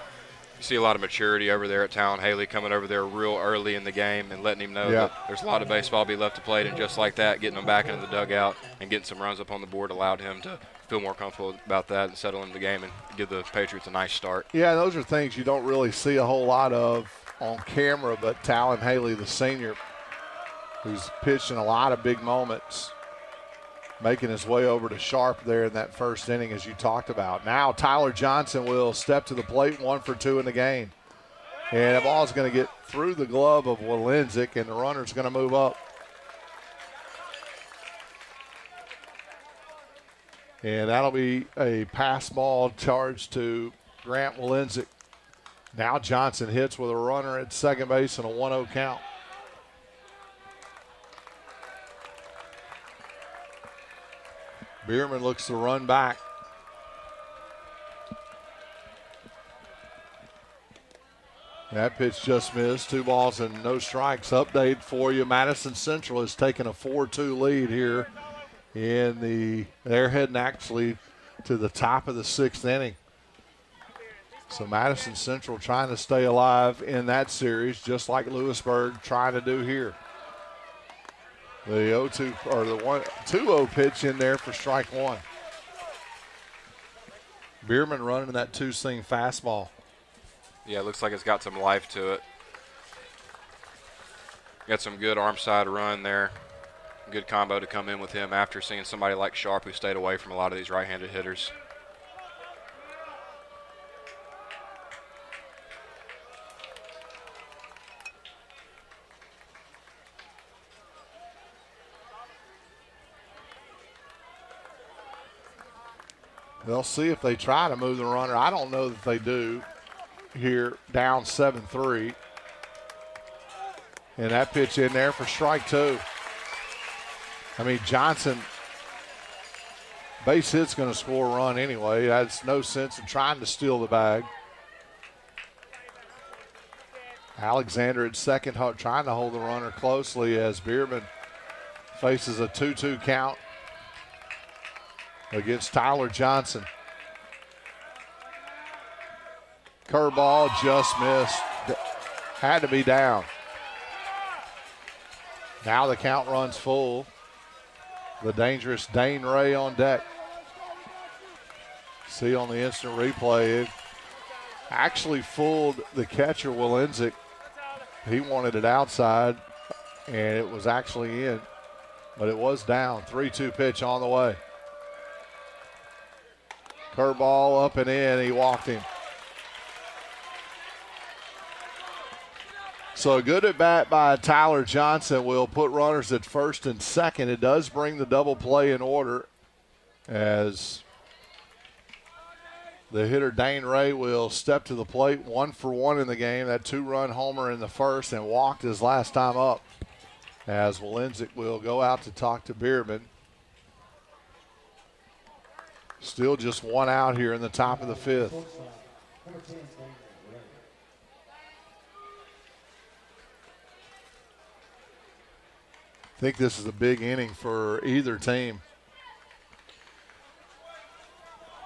see a lot of maturity over there at Talon Haley, coming over there real early in the game and letting him know that there's a lot of baseball to be left to play, and just like that, getting him back into the dugout and getting some runs up on the board allowed him to feel more comfortable about that and settle into the game and give the Patriots a nice start. Yeah, those are things you don't really see a whole lot of on camera, but Talon Haley, the senior, who's pitched in a lot of big moments, making his way over to Sharp there in that first inning, as you talked about. Now Tyler Johnson will step to the plate, 1 for 2 in the game. And the ball's going to get through the glove of Walenzik, and the runner's going to move up. And that'll be a pass ball charged to Grant Walenzik. Now Johnson hits with a runner at second base and a 1-0 count. Bierman looks to run back. That pitch just missed. 2 balls and no strikes. Update for you. Madison Central has taken a 4-2 lead here they're heading actually to the top of the 6th inning. So Madison Central trying to stay alive in that series, just like Lewisburg trying to do here. The 0-2 or the 2-0 pitch in there for strike 1. Bierman running that 2-seam fastball. Yeah, it looks like it's got some life to it. Got some good arm side run there. Good combo to come in with him after seeing somebody like Sharp, who stayed away from a lot of these right-handed hitters. They'll see if they try to move the runner. I don't know that they do here, down 7-3. And that pitch in there for strike 2. I mean, Johnson, base hit's going to score a run anyway. That's no sense in trying to steal the bag. Alexander at second, trying to hold the runner closely as Bierman faces a 2-2 count against Tyler Johnson. Curveball just missed. Had to be down. Now the count runs full. The dangerous Dane Ray on deck. See on the instant replay, it actually fooled the catcher, Walensik. He wanted it outside, and it was actually in, but it was down. 3-2 pitch on the way. Curveball up and in. He walked him. So a good at bat by Tyler Johnson will put runners at first and second. It does bring the double play in order as the hitter Dane Ray will step to the plate, 1-for-1 in the game. That 2-run homer in the first and walked his last time up as Walensik will go out to talk to Bierman. Still just 1 out here in the top of the 5th. I think this is a big inning for either team.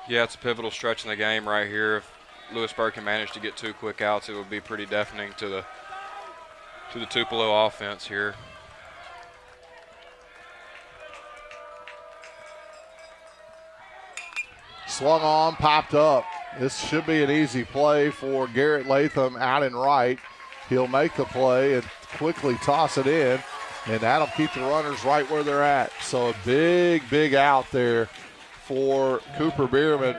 Yeah, it's a pivotal stretch in the game right here. If Lewisburg can manage to get 2 quick outs, it would be pretty deafening to the Tupelo offense here. Swung on, popped up. This should be an easy play for Garrett Latham out and right. He'll make the play and quickly toss it in, and that'll keep the runners right where they're at. So a big, big out there for Cooper Bierman.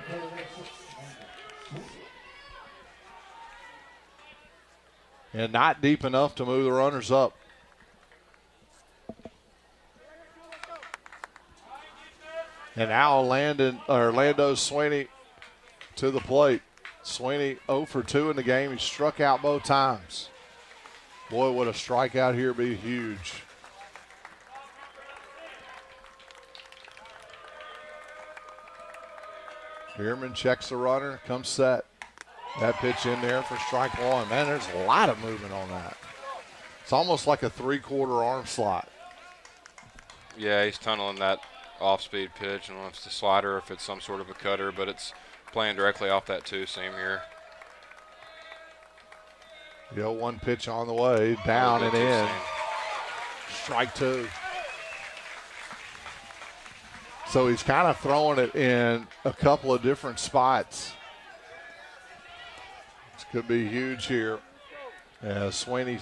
And not deep enough to move the runners up. And now Orlando Sweeney to the plate. Sweeney 0 for 2 in the game. He struck out both times. Boy, would a strikeout here be huge. Bierman checks the runner, comes set. That pitch in there for strike 1. Man, there's a lot of movement on that. It's almost like a 3/4 arm slot. Yeah, he's tunneling that off-speed pitch. I don't know if it's a slider or if it's some sort of a cutter, but it's playing directly off that 2-seam here. The 0-1 pitch on the way, down and in. Strike 2. So he's kind of throwing it in a couple of different spots. This could be huge here. Sweeney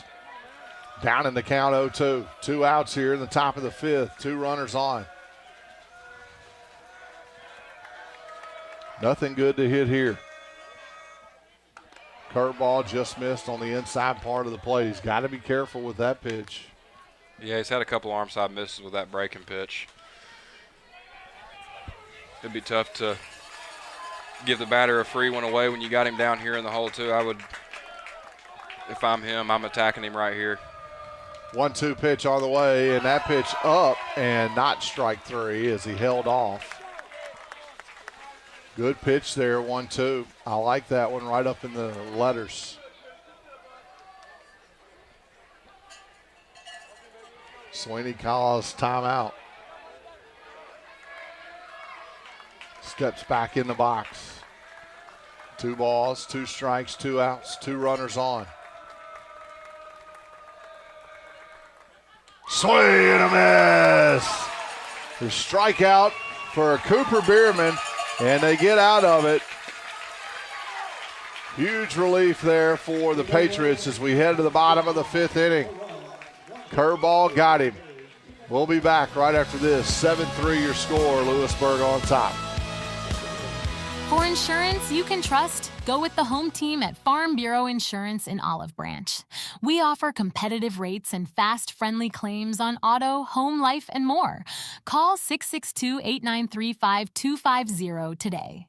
down in the count 0-2. 2 outs here in the top of the 5th. 2 runners on. Nothing good to hit here. Curveball just missed on the inside part of the plate. He's got to be careful with that pitch. Yeah, he's had a couple arm side misses with that breaking pitch. It'd be tough to give the batter a free one away when you got him down here in the hole too. I would, if I'm him, I'm attacking him right here. 1-2 pitch on the way, and that pitch up and not strike 3 as he held off. Good pitch there, 1-2. I like that one right up in the letters. Sweeney calls timeout. Steps back in the box. 2 balls, 2 strikes, 2 outs, 2 runners on. Swing and a miss. The strikeout for Cooper Bierman, and they get out of it. Huge relief there for the Patriots as we head to the bottom of the 5th inning. Curveball got him. We'll be back right after this. 7-3 your score, Lewisburg on top. For insurance you can trust, go with the home team at Farm Bureau Insurance in Olive Branch. We offer competitive rates and fast, friendly claims on auto, home, life, and more. Call 662-893-5250 today.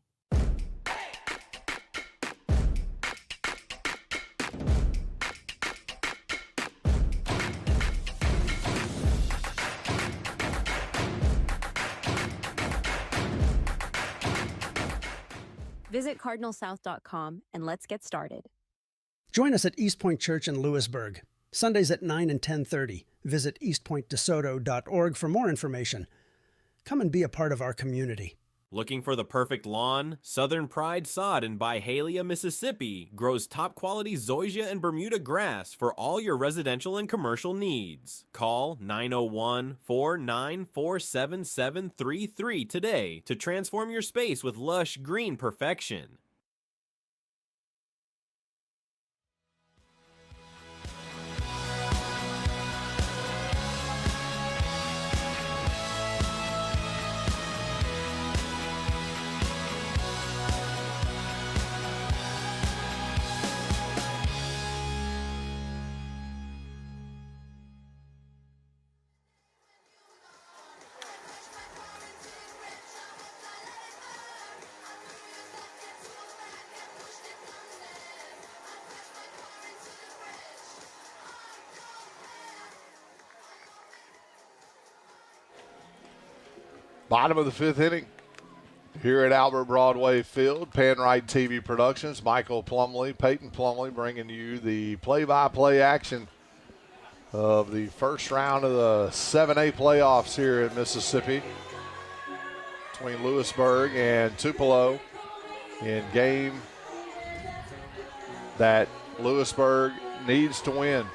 Visit cardinalsouth.com and let's get started. Join us at East Point Church in Lewisburg, Sundays at 9 and 10:30. Visit eastpointdesoto.org for more information. Come and be a part of our community. Looking for the perfect lawn? Southern Pride Sod in Byhalia, Mississippi grows top quality zoysia and Bermuda grass for all your residential and commercial needs. Call 901-494-7733 today to transform your space with lush green perfection. Bottom of the fifth inning here at Albert Broadway Field. PanRight TV Productions, Michael Plumley, Peyton Plumley bringing you the play-by-play action of the first round of the 7A playoffs here in Mississippi between Lewisburg and Tupelo in game that Lewisburg needs to win.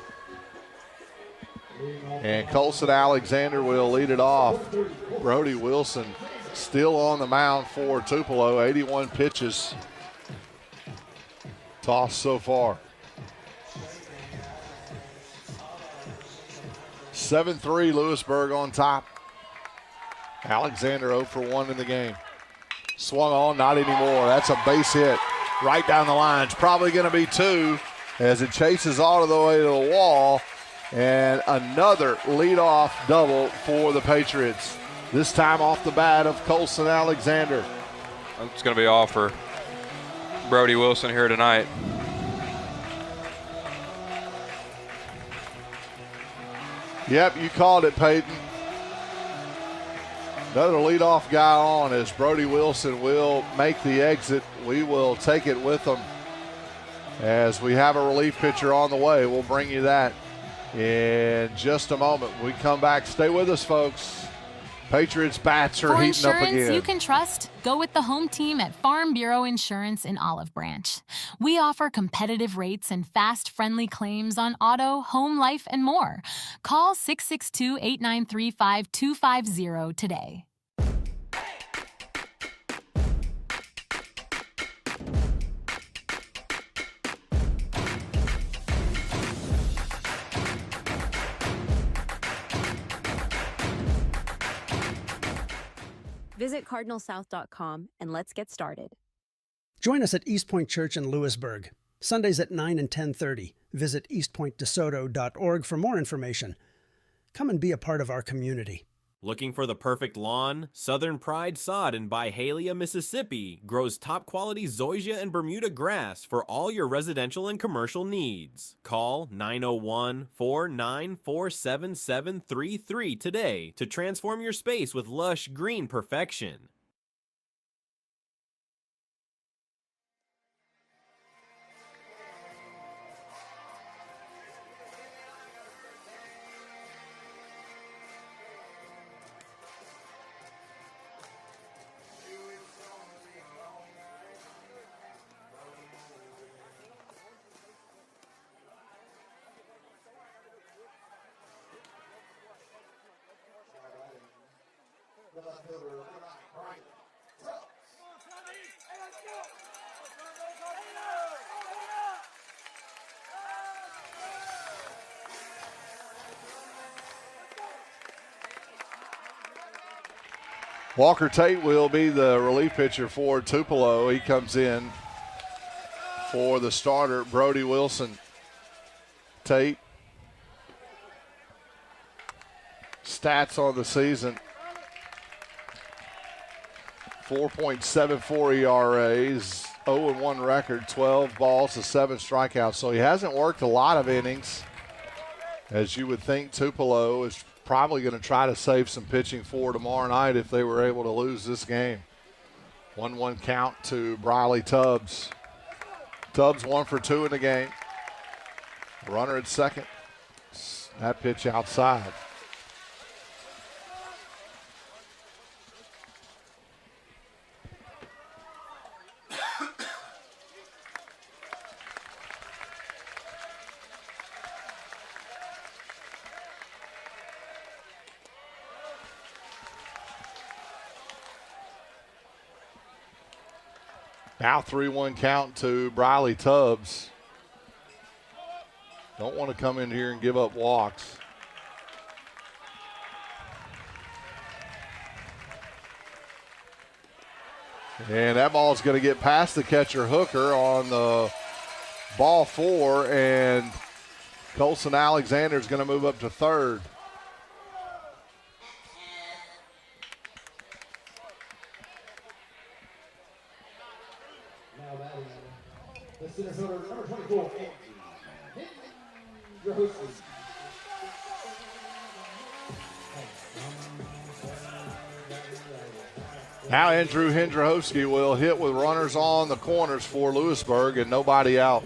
And Colson Alexander will lead it off. Brody Wilson still on the mound for Tupelo. 81 pitches tossed so far. 7-3 Lewisburg on top. Alexander 0 for 1 in the game. Swung on, not anymore. That's a base hit right down the line. It's probably going to be 2 as it chases all the way to the wall. And another leadoff double for the Patriots. This time off the bat of Colson Alexander. It's going to be all for Brody Wilson here tonight. Yep, you called it, Peyton. Another leadoff guy on as Brody Wilson will make the exit. We will take it with them as we have a relief pitcher on the way. We'll bring you that in just a moment. We come back. Stay with us, folks. Patriots bats are heating up again. For insurance you can trust, go with the home team at Farm Bureau Insurance in Olive Branch. We offer competitive rates and fast, friendly claims on auto, home, life, and more. Call 662-893-5250 today. Visit cardinalsouth.com and let's get started. Join us at East Point Church in Lewisburg, Sundays at 9 and 10:30. Visit eastpointdesoto.org for more information. Come and be a part of our community. Looking for the perfect lawn? Southern Pride Sod in Byhalia, Mississippi grows top quality zoysia and Bermuda grass for all your residential and commercial needs. Call 901-494-7733 today to transform your space with lush green perfection. Walker Tate will be the relief pitcher for Tupelo. He comes in for the starter, Brody Wilson. Tate, stats on the season, 4.74 ERAs, 0-1 record, 12 balls to 7 strikeouts. So he hasn't worked a lot of innings. As you would think, Tupelo is probably going to try to save some pitching for tomorrow night if they were able to lose this game. 1-1 count to Briley Tubbs. Tubbs 1 for 2 in the game. Runner at second. That pitch outside. Now 3-1 count to Briley Tubbs. Don't want to come in here and give up walks. And that ball is going to get past the catcher Hooker on the ball 4, and Colson Alexander is going to move up to third. Now Andrew Hendrowski will hit with runners on the corners for Lewisburg and nobody out.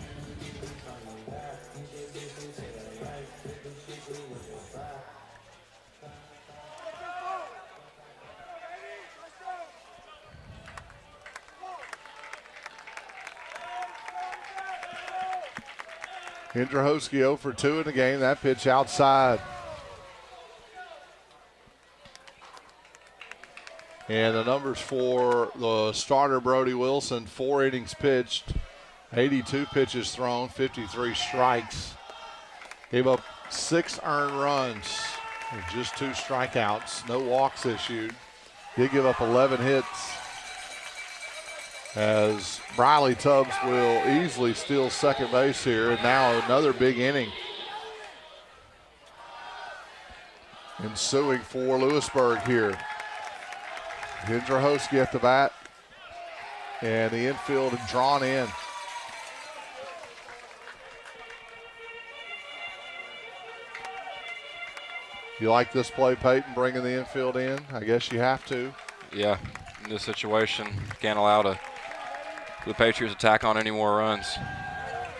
Hendrowski 0 for 2 in the game. That pitch outside. And the numbers for the starter, Brody Wilson: 4 innings pitched, 82 pitches thrown, 53 strikes. Gave up 6 earned runs with just 2 strikeouts, no walks issued. Did give up 11 hits, as Briley Tubbs will easily steal second base here. And now another big inning ensuing for Lewisburg here. Hendrowski at the bat, and the infield drawn in. You like this play, Peyton, bringing the infield in? I guess you have to. Yeah, in this situation, can't allow the Patriots attack on any more runs.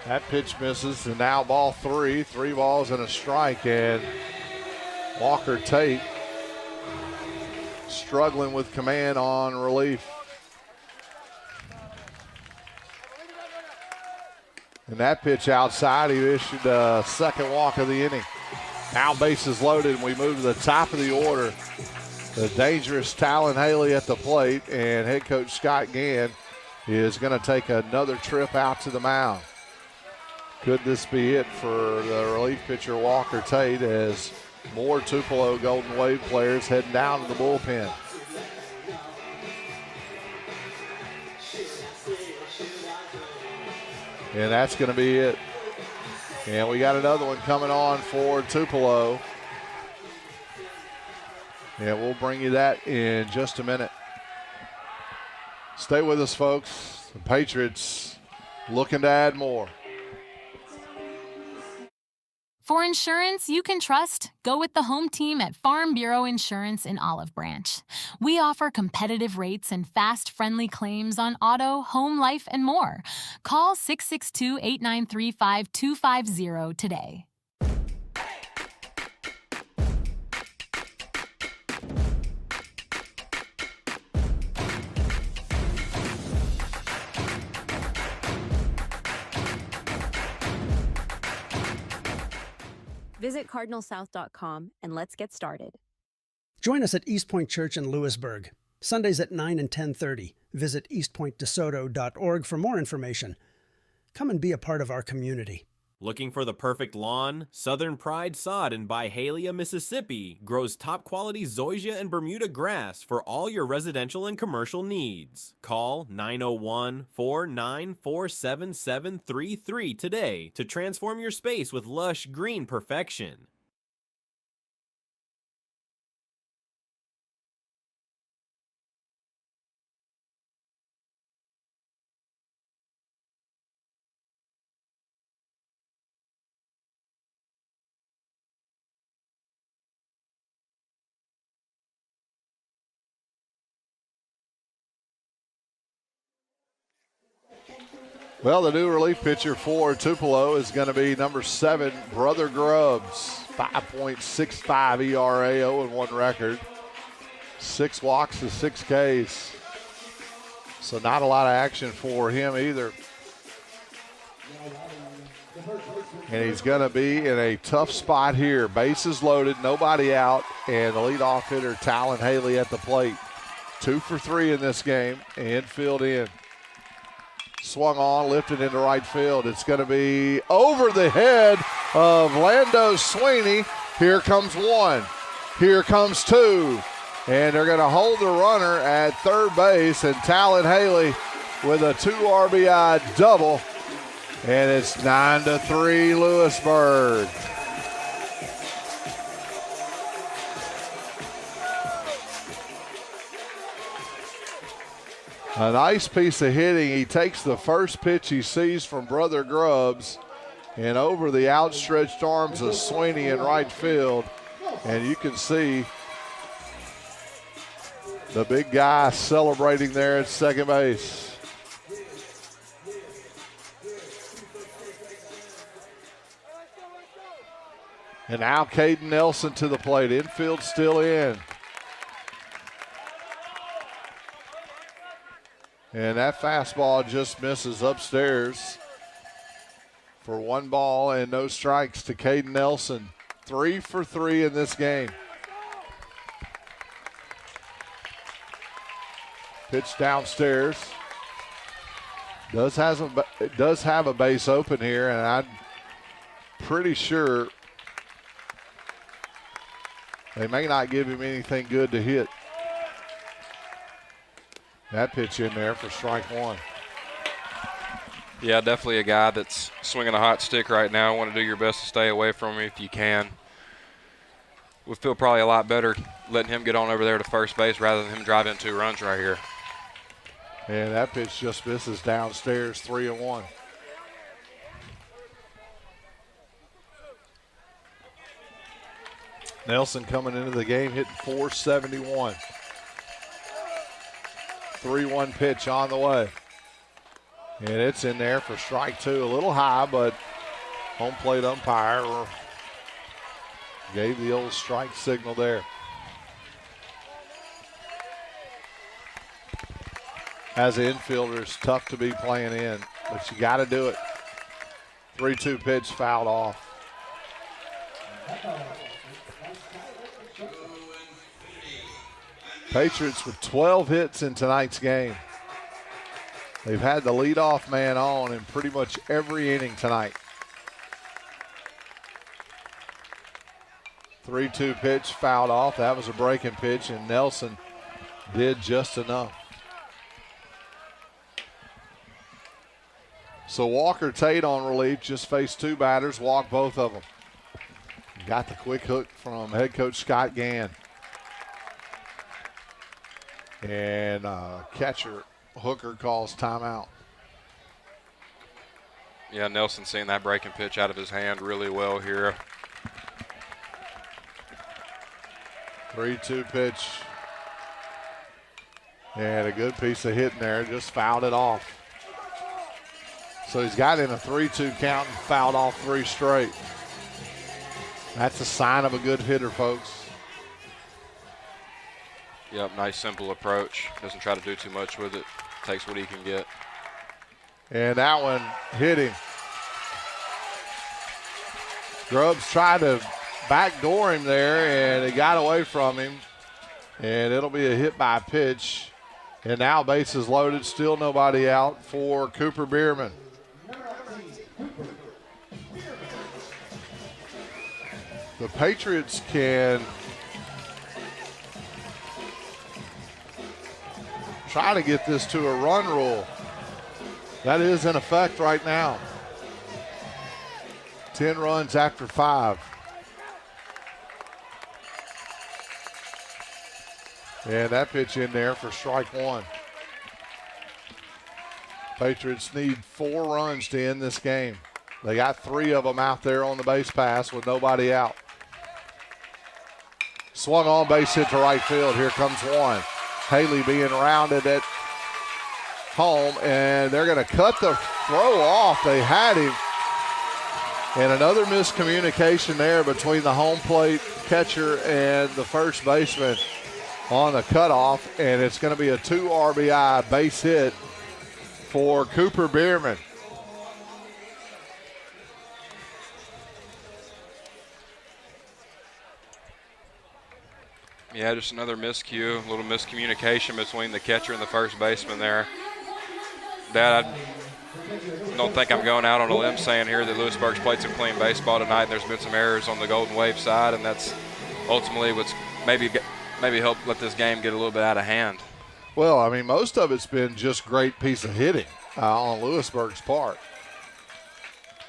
That pitch misses, and now ball 3, 3 balls and a strike, and Walker Tate struggling with command on relief. And that pitch outside, he issued a second walk of the inning. Now bases loaded, and we move to the top of the order. The dangerous Talon Haley at the plate, and head coach Scott Gann is going to take another trip out to the mound. Could this be it for the relief pitcher Walker Tate, as more Tupelo Golden Wave players heading down to the bullpen? And that's going to be it. And we got another one coming on for Tupelo. And we'll bring you that in just a minute. Stay with us, folks. The Patriots looking to add more. For insurance you can trust, go with the home team at Farm Bureau Insurance in Olive Branch. We offer competitive rates and fast, friendly claims on auto, home, life, and more. Call 662-893-5250 today. Visit cardinalsouth.com and let's get started. Join us at East Point Church in Lewisburg, Sundays at 9 and 10:30. Visit eastpointdesoto.org for more information. Come and be a part of our community. Looking for the perfect lawn? Southern Pride Sod in Byhalia, Mississippi grows top-quality zoysia and Bermuda grass for all your residential and commercial needs. Call 901-494-7733 today to transform your space with lush green perfection. Well, the new relief pitcher for Tupelo is going to be number 7, Brother Grubbs. 5.65 ERA, 0-1 record. 6 walks to 6 Ks. So not a lot of action for him either. And he's going to be in a tough spot here. Bases loaded, nobody out, and the leadoff hitter, Talon Haley, at the plate. 2 for 3 in this game. Infield in. Swung on, lifted into right field. It's going to be over the head of Lando Sweeney. Here comes 1. Here comes 2. And they're going to hold the runner at third base. And Talon Haley with a 2 RBI double. And it's 9-3 Lewisburg. A nice piece of hitting. He takes the first pitch he sees from Brother Grubbs and over the outstretched arms of Sweeney in right field. And you can see the big guy celebrating there at second base. And now Caden Nelson to the plate. Infield still in. And that fastball just misses upstairs for 1 ball and no strikes to Caden Nelson. 3 for 3 in this game. Pitch downstairs. Does have a base open here, and I'm pretty sure they may not give him anything good to hit. That pitch in there for strike 1. Yeah, definitely a guy that's swinging a hot stick right now. Want to do your best to stay away from him if you can. Would feel probably a lot better letting him get on over there to first base rather than him driving 2 runs right here. And that pitch just misses downstairs, 3-1. Nelson coming into the game hitting .471. 3-1 pitch on the way. And it's in there for strike 2. A little high, but home plate umpire gave the old strike signal there. As an infielder, it's tough to be playing in, but you got to do it. 3-2 pitch fouled off. Patriots with 12 hits in tonight's game. They've had the leadoff man on in pretty much every inning tonight. 3-2 pitch fouled off. That was a breaking pitch, and Nelson did just enough. So Walker Tate on relief, just faced 2 batters, walked both of them. Got the quick hook from head coach Scott Gann. And catcher Hooker calls timeout. Yeah, Nelson seeing that breaking pitch out of his hand really well here. 3-2 pitch. And a good piece of hitting there, just fouled it off. So he's got in a 3-2 count and fouled off 3 straight. That's a sign of a good hitter, folks. Yep, nice simple approach. Doesn't try to do too much with it. Takes what he can get. And that one hit him. Grubbs tried to backdoor him there, and it got away from him. And it'll be a hit by pitch. And now bases loaded, still nobody out for Cooper Bierman. the Patriots can try to get this to a run rule. That is in effect right now. 10 runs after 5. And that pitch in there for strike 1. Patriots need 4 runs to end this game. They got 3 of them out there on the base pass with nobody out. Swung on, base hit to right field. Here comes one. Haley being rounded at home, and they're going to cut the throw off. They had him. And another miscommunication there between the home plate catcher and the first baseman on the cutoff, and it's going to be a 2 RBI base hit for Cooper Bierman. Yeah, just another miscue, a little miscommunication between the catcher and the first baseman there. Dad, I don't think I'm going out on a limb saying here that Lewisburg's played some clean baseball tonight, and there's been some errors on the Golden Wave side, and that's ultimately what's maybe helped let this game get a little bit out of hand. Well, I mean, most of it's been just great piece of hitting on Lewisburg's part.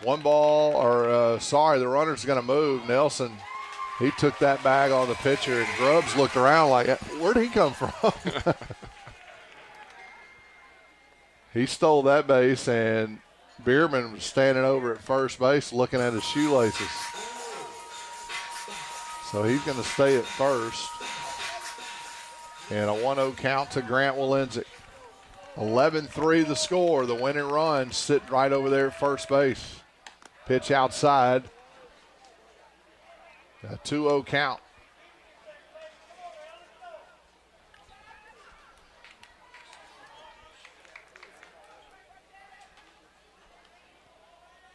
The runner's going to move. Nelson, he took that bag on the pitcher, and Grubbs looked around like, where'd he come from? He stole that base, and Bierman was standing over at first base looking at his shoelaces. So he's going to stay at first. And a 1-0 count to Grant Walenzik. 11-3 the score. The winning run sitting right over there at first base. Pitch outside. A 2-0 count.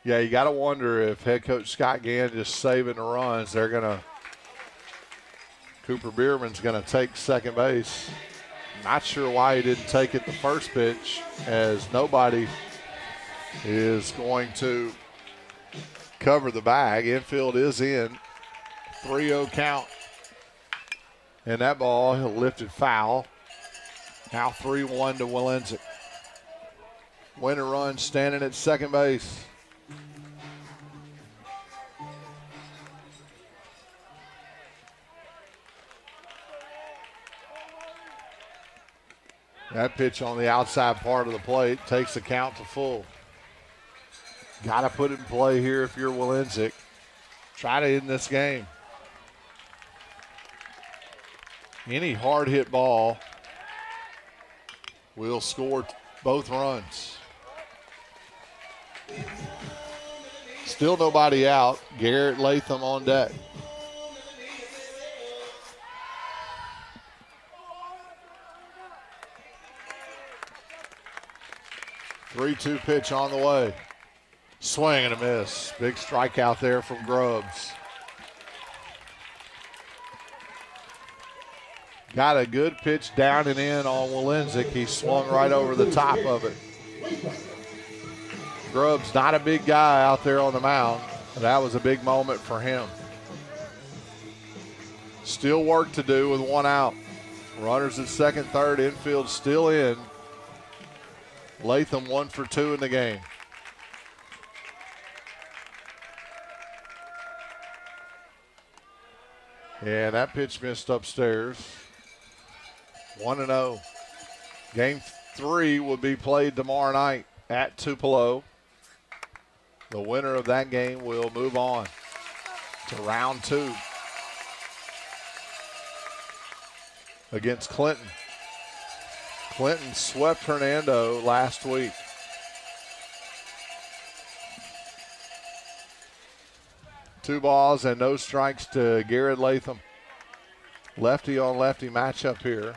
Yeah, you got to wonder if head coach Scott Gann just saving the runs. Cooper Bierman's going to take second base. Not sure why he didn't take it the first pitch, as nobody is going to cover the bag. Infield is in. 3-0 count. And that ball lifted foul. Now 3-1 to Walenzik. Winner run standing at second base. That pitch on the outside part of the plate takes the count to full. Got to put it in play here if you're Walenzik. Try to end this game. Any hard hit ball will score both runs. Still nobody out. Garrett Latham on deck. Three-two pitch on the way. Swing and a miss. Big strikeout there from Grubbs. Got a good pitch down and in on Walenzik. He swung right over the top of it. Grubbs, not a big guy out there on the mound. That was a big moment for him. Still work to do with one out. Runners at second, third, infield still in. Latham 1 for 2 in the game. And that pitch missed upstairs. 1-0. Game 3 will be played tomorrow night at Tupelo. The winner of that game will move on to round 2 against Clinton. Clinton swept Hernando last week. Two balls and no strikes to Garrett Latham. Lefty on lefty matchup here.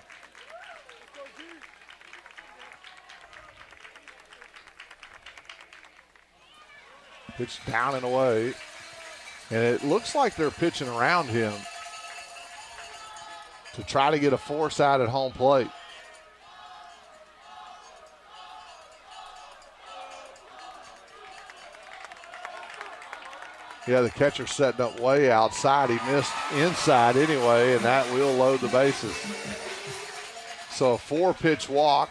Pitch down and away. And it looks like they're pitching around him to try to get a force out at home plate. Yeah, the catcher setting up way outside. He missed inside anyway, and that will load the bases. So a 4-pitch walk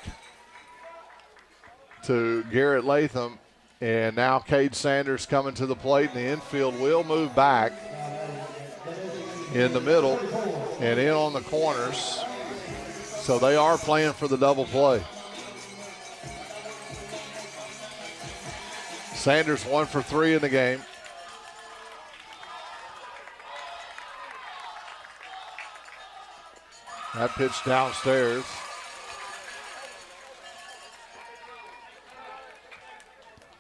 to Garrett Latham. And now Cade Sanders coming to the plate, and the infield will move back in the middle and in on the corners. So they are playing for the double play. Sanders 1 for 3 in the game. That pitch downstairs.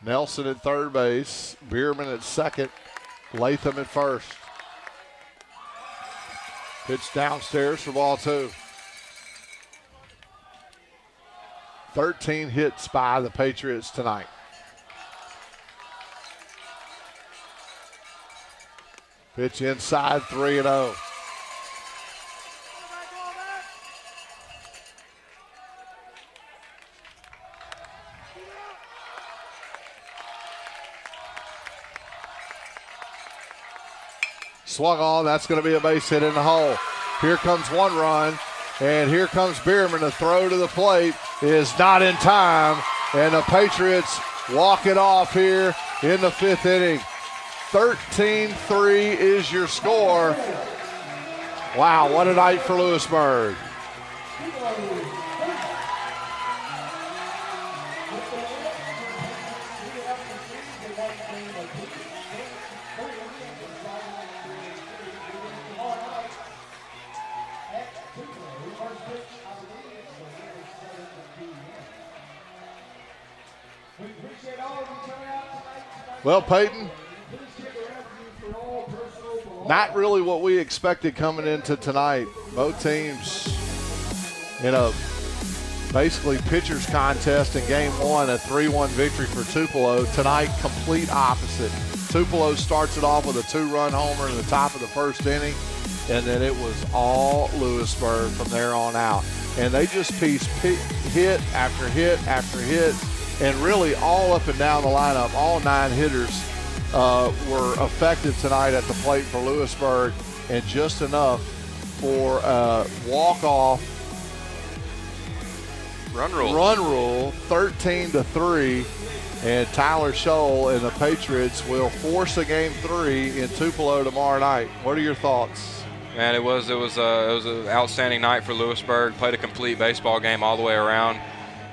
Nelson at third base, Bierman at second, Latham at first. Pitch downstairs for ball 2. 13 hits by the Patriots tonight. Pitch inside, 3-0. Swung on, that's going to be a base hit in the hole. Here comes 1 run, and here comes Bierman. The throw to the plate is not in time, and the Patriots walk it off here in the 5th inning. 13-3 is your score. Wow, what a night for Lewisburg. Well, Peyton, not really what we expected coming into tonight. Both teams in a basically pitcher's contest in game 1, a 3-1 victory for Tupelo. Tonight, complete opposite. Tupelo starts it off with a 2-run homer in the top of the 1st inning, and then it was all Lewisburg from there on out. And they just pieced hit after hit after hit. And really all up and down the lineup, all 9 hitters were effective tonight at the plate for Lewisburg, and just enough for a walk-off run rule, 13-3, and Tyler Scholl and the Patriots will force a game 3 in Tupelo tomorrow night. What are your thoughts? Man, it was an outstanding night for Lewisburg. Played a complete baseball game all the way around.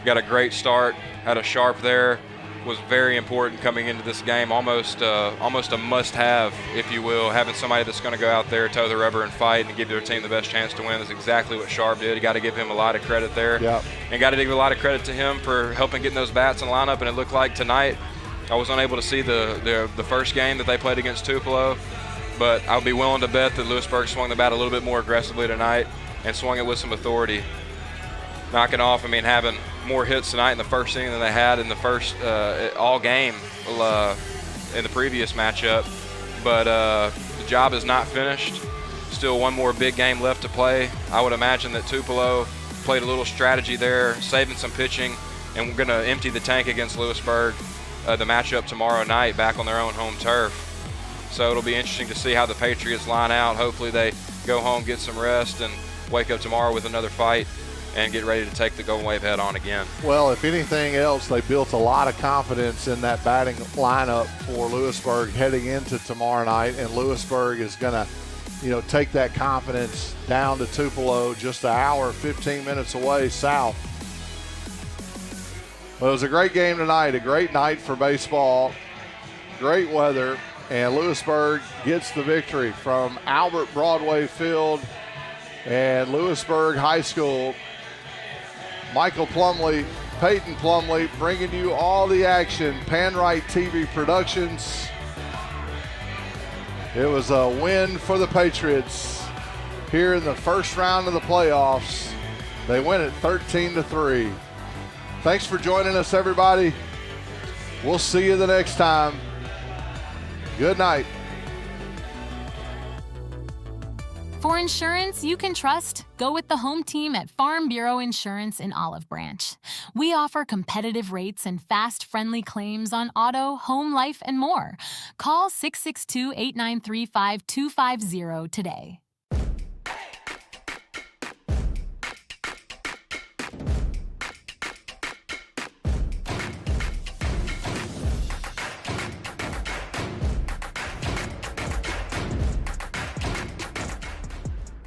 Got a great start. Had a sharp there. Was very important coming into this game. Almost a must-have, if you will. Having somebody that's going to go out there, toe the rubber, and fight and give their team the best chance to win is exactly what Sharp did. You got to give him a lot of credit there. Yep. And got to give a lot of credit to him for helping getting those bats in the lineup. And it looked like tonight, I was unable to see the first game that they played against Tupelo, but I'll be willing to bet that Lewisburg swung the bat a little bit more aggressively tonight and swung it with some authority. Knocking off, having more hits tonight in the first inning than they had in the first all game in the previous matchup. But the job is not finished. Still one more big game left to play. I would imagine that Tupelo played a little strategy there, saving some pitching, and we're going to empty the tank against Lewisburg, the matchup tomorrow night back on their own home turf. So it'll be interesting to see how the Patriots line out. Hopefully they go home, get some rest, and wake up tomorrow with another fight and get ready to take the Golden Wave head on again. Well, if anything else, they built a lot of confidence in that batting lineup for Lewisburg heading into tomorrow night, and Lewisburg is going to, take that confidence down to Tupelo, just an hour, 15 minutes away south. Well, it was a great game tonight, a great night for baseball, great weather, and Lewisburg gets the victory from Albert Broadway Field and Lewisburg High School. Michael Plumley, Peyton Plumley, bringing you all the action. PanRight TV Productions. It was a win for the Patriots here in the first round of the playoffs. They win it 13-3. Thanks for joining us, everybody. We'll see you the next time. Good night. For insurance you can trust, go with the home team at Farm Bureau Insurance in Olive Branch. We offer competitive rates and fast, friendly claims on auto, home, life, and more. Call 662-893-5250 today.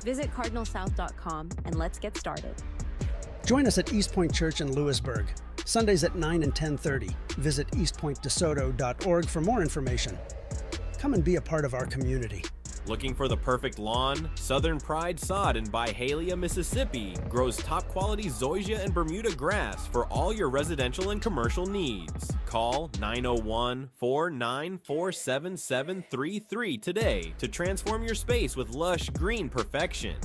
Visit cardinalsouth.com and let's get started. Join us at East Point Church in Lewisburg, Sundays at 9 and 10:30. Visit eastpointdesoto.org for more information. Come and be a part of our community. Looking for the perfect lawn? Southern Pride Sod in Byhalia, Mississippi grows top quality zoysia and Bermuda grass for all your residential and commercial needs. Call 901-494-7733 today to transform your space with lush green perfection.